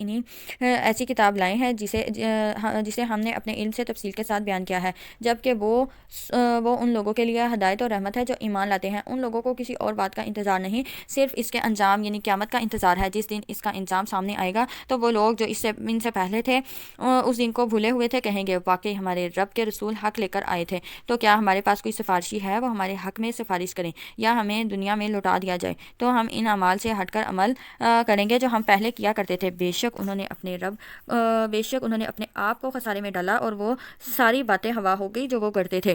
ایسی کتاب لائے ہیں جسے ہم نے اپنے علم سے تفصیل کے ساتھ بیان کیا ہے، جبکہ وہ ان لوگوں کے لیے ہدایت اور رحمت ہے جو ایمان لاتے ہیں۔ ان لوگوں کو کسی اور بات کا انتظار نہیں، صرف اس کے انجام یعنی قیامت کا انتظار ہے۔ جس دن اس کا انجام سامنے آئے گا تو وہ لوگ جو ان سے پہلے تھے اس دن کو بھولے ہوئے تھے کہیں گے واقعی ہمارے رب کے رسول حق لے کر آئے تھے، تو کیا ہمارے پاس کوئی سفارشی ہے وہ ہمارے حق میں سفارش کریں یا ہمیں دنیا میں لوٹا دیا جائے تو ہم ان اعمال سے ہٹ کر عمل کریں گے جو ہم پہلے کیا کرتے تھے۔ بے شک انہوں نے اپنے آپ کو خسارے میں ڈالا اور وہ ساری باتیں ہوا ہو گئی جو وہ کرتے تھے۔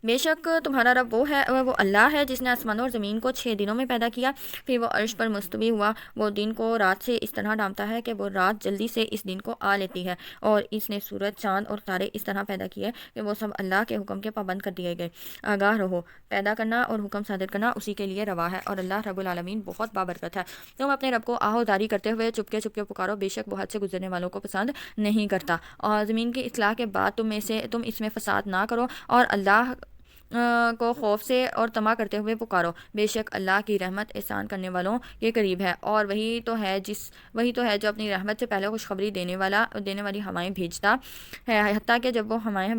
بے شک تمہارا رب وہ اللہ ہے جس نے آسمانوں اور زمین کو 6 دنوں میں پیدا کیا، پھر وہ عرش پر مستوی ہوا۔ وہ دن کو رات سے اس طرح ڈھانپتا ہے کہ وہ رات جلدی سے اس دن کو آ لیتی ہے، اور اس نے سورج، چاند اور تارے اس طرح پیدا کیے کہ وہ سب اللہ کے حکم کے پابند کر دیے گئے۔ آگاہ رہو، پیدا کرنا اور حکم صادر کرنا اسی کے لیے روا ہے، اور اللہ رب العالمین بہت بابرکت ہے۔ تم اپنے رب کو آہوازاری کرتے ہوئے چپکے چپکے پکارو، بے شک وہ حد سے گزرنے والوں کو پسند نہیں کرتا۔ اور زمین کی اصلاح کے بعد تم اس میں فساد نہ کرو، اور اللہ کو خوف سے اور طمع کرتے ہوئے پکارو، بے شک اللہ کی رحمت احسان کرنے والوں کے قریب ہے، اور وہی تو ہے جو اپنی رحمت سے پہلے خوشخبری دینے والی ہوائیں بھیجتا ہے، حتیٰ کہ جب وہ ہوائیں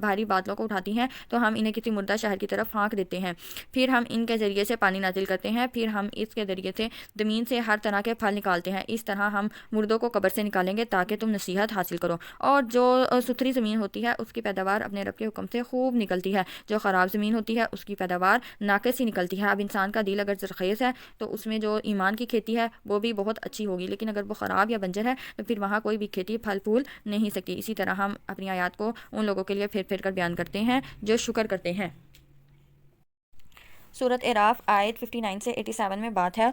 بھاری بادلوں کو اٹھاتی ہیں تو ہم انہیں کسی مردہ شہر کی طرف پھانک دیتے ہیں، پھر ہم ان کے ذریعے سے پانی نازل کرتے ہیں، پھر ہم اس کے ذریعے سے زمین سے ہر طرح کے پھل نکالتے ہیں، اس طرح ہم مردوں کو قبر سے نکالیں گے تاکہ تم نصیحت حاصل کرو۔ اور جو ستھری زمین ہوتی ہے اس کی پیداوار اپنے رب کے حکم سے خوب نکلتی ہے، جو خراب زمین ہوتی ہے اس کی پیداوار ناقص ہی نکلتی ہے۔ اب انسان کا دل اگر زرخیز ہے تو اس میں جو ایمان کی کھیتی ہے وہ بھی بہت اچھی ہوگی، لیکن اگر وہ خراب یا بنجر ہے تو پھر وہاں کوئی بھی کھیتی پھل پھول نہیں سکتی۔ اسی طرح ہم اپنی آیات کو ان لوگوں کے لیے پھیر پھیر کر بیان کرتے ہیں جو شکر کرتے ہیں۔ سورۃ اعراف آیت 59 سے 87 میں بات ہے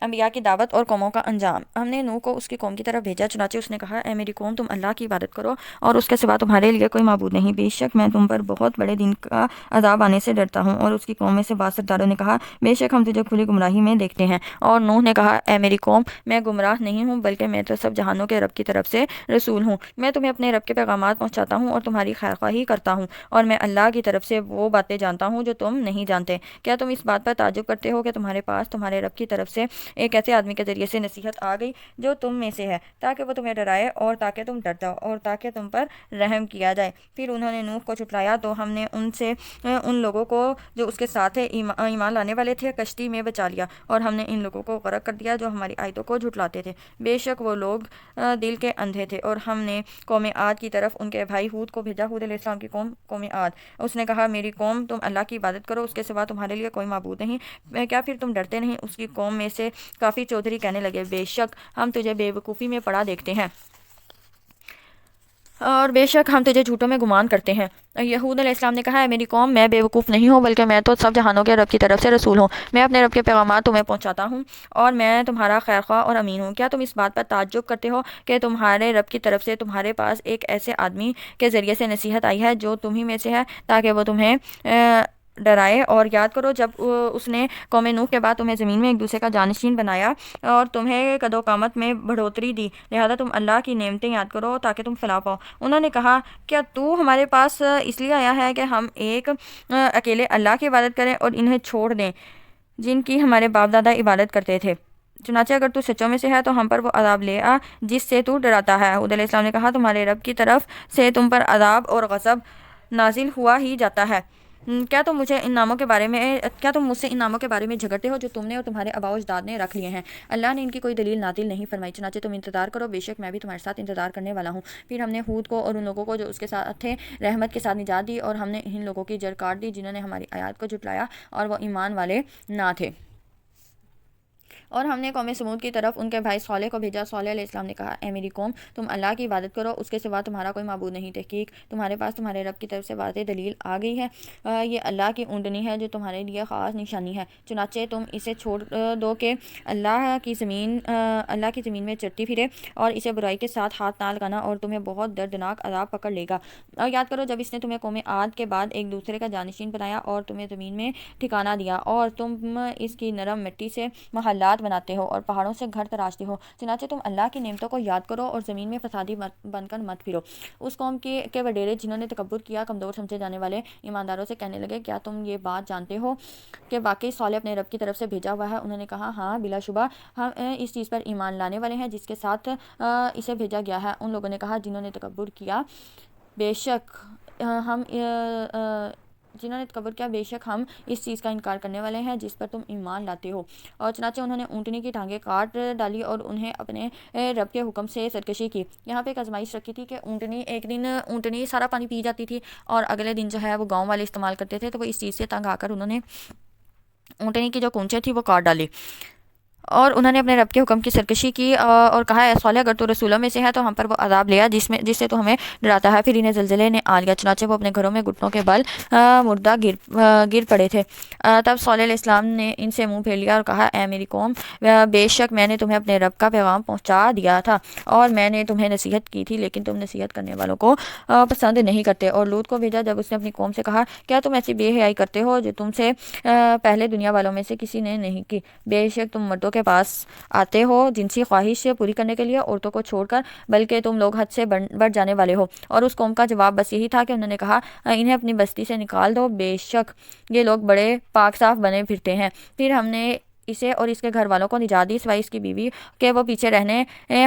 انبیاء کی دعوت اور قوموں کا انجام۔ ہم نے نوح کو اس کی قوم کی طرف بھیجا، چنانچہ اس نے کہا اے میری قوم تم اللہ کی عبادت کرو اور اس کے سوا تمہارے لیے کوئی معبود نہیں، بے شک میں تم پر بہت بڑے دن کا عذاب آنے سے ڈرتا ہوں۔ اور اس کی قوم میں سے بعض سرداروں نے کہا بے شک ہم تجھے کھلی گمراہی میں دیکھتے ہیں، اور نوح نے کہا اے میری قوم میں گمراہ نہیں ہوں بلکہ میں تو سب جہانوں کے رب کی طرف سے رسول ہوں، میں تمہیں اپنے رب کے پیغامات پہنچاتا ہوں اور تمہاری خیرخواہی کرتا ہوں، اور میں اللہ کی طرف سے وہ باتیں جانتا ہوں جو تم نہیں جانتے۔ کیا تم اس بات پر تعجب کرتے ہو کہ تمہارے پاس تمہارے رب کی طرف سے ایک ایسے آدمی کے ذریعے سے نصیحت آ گئی جو تم میں سے ہے، تاکہ وہ تمہیں ڈرائے اور تاکہ تم ڈر جاؤ اور تاکہ تم پر رحم کیا جائے۔ پھر انہوں نے نوح کو جھٹلایا تو ہم نے ان لوگوں کو جو اس کے ساتھ ایمان لانے والے تھے کشتی میں بچا لیا، اور ہم نے ان لوگوں کو غرق کر دیا جو ہماری آیتوں کو جھٹلاتے تھے۔ بے شک وہ لوگ دل کے اندھے تھے۔ اور ہم نے قوم عاد کی طرف ان کے بھائی ہود کو بھیجا، ہود علیہ السلام کی قوم عاد۔ اس نے کہا میری قوم تم اللہ کی عبادت کرو، اس کے سوا تمہارے لیے کوئی معبود نہیں، کیا پھر تم ڈرتے نہیں؟ اس کی قوم میں سے کافی چودھری کہنے لگے بے شک ہم تجھے بے وقوفی میں پڑا دیکھتے ہیں اور بے شک ہم تجھے جھوٹوں میں گمان کرتے ہیں۔ یہود علیہ السلام نے کہا ہے میری قوم میں بے وقوف نہیں ہوں بلکہ میں تو سب جہانوں کے رب کی طرف سے رسول ہوں، میں اپنے رب کے پیغامات تمہیں پہنچاتا ہوں اور میں تمہارا خیر خواہ اور امین ہوں۔ کیا تم اس بات پر تعجب کرتے ہو کہ تمہارے رب کی طرف سے تمہارے پاس ایک ایسے آدمی کے ذریعے سے نصیحت آئی ہے جو تمہیں میں سے ہے تاکہ وہ تمہیں ڈرائے؟ اور یاد کرو جب اس نے قوم نوح کے بعد تمہیں زمین میں ایک دوسرے کا جانشین بنایا اور تمہیں قد و قامت میں بڑھوتری دی، لہذا تم اللہ کی نعمتیں یاد کرو تاکہ تم فلاح پاؤ۔ انہوں نے کہا کیا تو ہمارے پاس اس لیے آیا ہے کہ ہم ایک اکیلے اللہ کی عبادت کریں اور انہیں چھوڑ دیں جن کی ہمارے باپ دادا عبادت کرتے تھے؟ چنانچہ اگر تو سچوں میں سے ہے تو ہم پر وہ عذاب لے آ جس سے تو ڈراتا ہے۔ ہود علیہ السلام نے کہا تمہارے رب کی طرف سے تم پر عذاب اور غضب نازل ہوا ہی جاتا ہے۔ کیا تم مجھ سے ان ناموں کے بارے میں جھگڑتے ہو جو تم نے اور تمہارے آباء و اجداد نے رکھ لیے ہیں؟ اللہ نے ان کی کوئی دلیل نازل نہیں فرمائی، چنانچہ تم انتظار کرو، بے شک میں بھی تمہارے ساتھ انتظار کرنے والا ہوں۔ پھر ہم نے ہود کو اور ان لوگوں کو جو اس کے ساتھ تھے رحمت کے ساتھ نجات دی، اور ہم نے ان لوگوں کی جڑ کاٹ دی جنہوں نے ہماری آیات کو جھٹلایا اور وہ ایمان والے نہ تھے۔ اور ہم نے قوم سمود کی طرف ان کے بھائی صالح کو بھیجا۔ صالح علیہ السلام نے کہا اے میری قوم تم اللہ کی عبادت کرو، اس کے سوا تمہارا کوئی معبود نہیں، تحقیق تمہارے پاس تمہارے رب کی طرف سے واضح دلیل آ گئی ہے، یہ اللہ کی اونٹنی ہے جو تمہارے لیے خاص نشانی ہے، چنانچہ تم اسے چھوڑ دو کہ اللہ کی زمین میں چرتی پھرے، اور اسے برائی کے ساتھ ہاتھ نہ لگانا اور تمہیں بہت دردناک عذاب پکڑ لے گا۔ اور یاد کرو جب اس نے تمہیں قوم عاد کے بعد ایک دوسرے کا جانشین بنایا اور تمہیں زمین میں ٹھکانہ دیا، اور تم اس کی نرم مٹی سے محلات بناتے ہو اور پہاڑوں سے گھر تراشتے ہو، چنانچہ تم اللہ کی نعمتوں کو یاد کرو اور زمین میں فسادی بن کر مت پھرو۔ اس قوم کے وڈیرے جنہوں نے تکبر کیا کمزور سمجھے جانے والے ایمانداروں سے کہنے لگے کیا تم یہ بات جانتے ہو کہ واقعی صالح اپنے رب کی طرف سے بھیجا ہوا ہے؟ انہوں نے کہا ہاں بلا شبہ ہم اس چیز پر ایمان لانے والے ہیں جس کے ساتھ اسے بھیجا گیا ہے۔ ان لوگوں نے کہا جنہوں نے تکبر کیا بے شک ہم اس چیز کا انکار کرنے والے ہیں جس پر تم ایمان لاتے ہو۔ اور چنانچہ انہوں نے اونٹنی کی ٹانگیں کاٹ ڈالی اور انہیں اپنے رب کے حکم سے سرکشی کی۔ یہاں پہ ایک آزمائش رکھی تھی کہ ایک دن اونٹنی سارا پانی پی جاتی تھی اور اگلے دن جو ہے وہ گاؤں والے استعمال کرتے تھے، تو وہ اس چیز سے تنگ آ کر انہوں نے اونٹنی کی جو کونچیں تھی وہ کاٹ ڈالی اور انہوں نے اپنے رب کے حکم کی سرکشی کی اور کہا اے صالح اگر تو رسولوں میں سے ہے تو ہم پر وہ عذاب لیا جس سے تو ہمیں ڈراتا ہے۔ پھر انہیں زلزلے نے آ لیا، چنانچہ وہ اپنے گھروں میں گھٹنوں کے بل مردہ گر پڑے تھے۔ تب صالح علیہ السلام نے ان سے منہ پھیر لیا اور کہا اے میری قوم بے شک میں نے تمہیں اپنے رب کا پیغام پہنچا دیا تھا اور میں نے تمہیں نصیحت کی تھی، لیکن تم نصیحت کرنے والوں کو پسند نہیں کرتے۔ اور لوط کو بھیجا جب اس نے اپنی قوم سے کہا کیا تم ایسی بے حیائی کرتے ہو جو تم سے پہلے دنیا والوں میں سے کسی نے نہیں کی؟ بے شک تم مردوں کے پاس آتے ہو جنسی خواہش پوری کرنے کے لیے عورتوں کو چھوڑ کر، بلکہ تم لوگ حد سے بڑھ جانے والے ہو۔ اور اس قوم کا جواب بس یہی تھا کہ انہوں نے کہا انہیں اپنی بستی سے نکال دو، بے شک یہ لوگ بڑے پاک صاف بنے پھرتے ہیں۔ پھر ہم نے اسے اور اس کے گھر والوں کو نجات دی سوائے اس کی بیوی کہ وہ پیچھے رہنے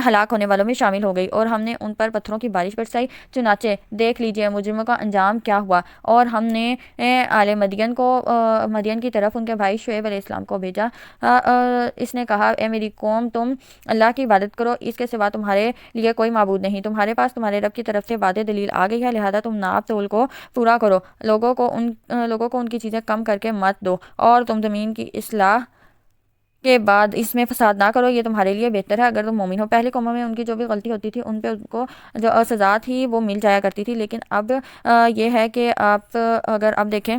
ہلاک ہونے والوں میں شامل ہو گئی، اور ہم نے ان پر پتھروں کی بارش برسائی۔ چنانچہ دیکھ لیجئے مجرموں کا انجام کیا ہوا۔ اور ہم نے آل مدین کی طرف ان کے بھائی شعیب علیہ السلام کو بھیجا۔ اس نے کہا اے میری قوم تم اللہ کی عبادت کرو، اس کے سوا تمہارے لیے کوئی معبود نہیں، تمہارے پاس تمہارے رب کی طرف سے واضح دلیل آ گئی ہے، لہذا تم ناپ تول کو پورا کرو، لوگوں کو ان کی چیزیں کم کر کے مت دو، اور تم زمین کی اصلاح کے بعد اس میں فساد نہ کرو، یہ تمہارے لیے بہتر ہے اگر تم مومن ہو۔ پہلے قوموں میں ان کی جو بھی غلطی ہوتی تھی ان پہ ان کو جو سزا تھی وہ مل جایا کرتی تھی، لیکن اب یہ ہے کہ اگر آپ دیکھیں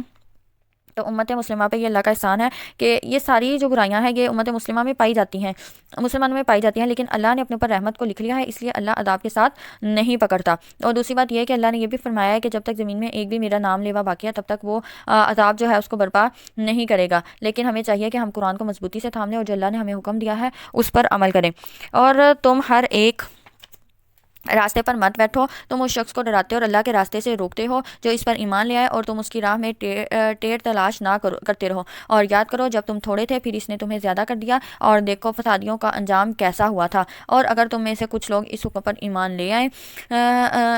تو امت مسلمہ پہ یہ اللہ کا احسان ہے کہ یہ ساری جو برائیاں ہیں یہ امت مسلمہ میں پائی جاتی ہیں، مسلمانوں میں پائی جاتی ہیں، لیکن اللہ نے اپنے اوپر رحمت کو لکھ لیا ہے، اس لیے اللہ عذاب کے ساتھ نہیں پکڑتا۔ اور دوسری بات یہ ہے کہ اللہ نے یہ بھی فرمایا ہے کہ جب تک زمین میں ایک بھی میرا نام لیوا باقی ہے تب تک وہ عذاب جو ہے اس کو برپا نہیں کرے گا، لیکن ہمیں چاہیے کہ ہم قرآن کو مضبوطی سے تھام لیں اور جو اللہ نے ہمیں حکم دیا ہے اس پر عمل کریں۔ اور تم ہر ایک راستے پر مت بیٹھو، تم اس شخص کو ڈراتے اور اللہ کے راستے سے روکتے ہو جو اس پر ایمان لے آئے، اور تم اس کی راہ میں ٹیڑھ تلاش نہ کرتے رہو۔ اور یاد کرو جب تم تھوڑے تھے پھر اس نے تمہیں زیادہ کر دیا، اور دیکھو فسادیوں کا انجام کیسا ہوا تھا۔ اور اگر تم میں سے کچھ لوگ اس حکم پر ایمان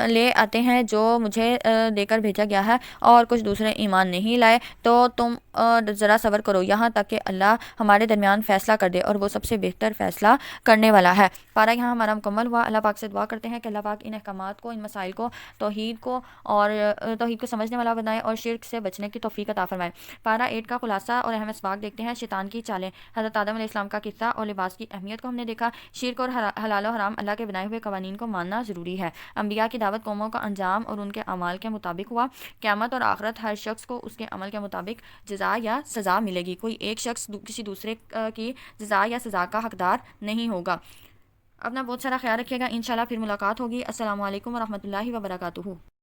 لے آتے ہیں جو مجھے دے کر بھیجا گیا ہے اور کچھ دوسرے ایمان نہیں لائے تو تم ذرا صبر کرو یہاں تک کہ اللہ ہمارے درمیان فیصلہ کر دے، اور وہ سب سے بہتر فیصلہ کرنے والا ہے۔ پارہ یہاں ہمارا مکمل ہوا۔ اللہ پاک سے دعا کرتے ہیں ہیں کہ اللہ پاک ان احکامات کو، ان مسائل کو، توحید کو اور توحید کو سمجھنے والا بنائے اور شرک سے بچنے کی توفیق عطا فرمائے۔ پارہ 8 کا خلاصہ اور اہم اسباق دیکھتے ہیں۔ شیطان کی چالیں، حضرت آدم علیہ السلام کا قصہ اور لباس کی اہمیت کو ہم نے دیکھا۔ شرک اور حلال و حرام اللہ کے بنائے ہوئے قوانین کو ماننا ضروری ہے۔ انبیاء کی دعوت قوموں کا انجام اور ان کے اعمال کے مطابق ہوا۔ قیامت اور آخرت ہر شخص کو اس کے عمل کے مطابق جزا یا سزا ملے گی، کوئی ایک شخص کسی دوسرے کی جزا یا سزا کا حقدار نہیں ہوگا۔ اپنا بہت سارا خیال رکھیے گا، انشاءاللہ پھر ملاقات ہوگی۔ السلام علیکم ورحمۃ اللہ وبرکاتہ۔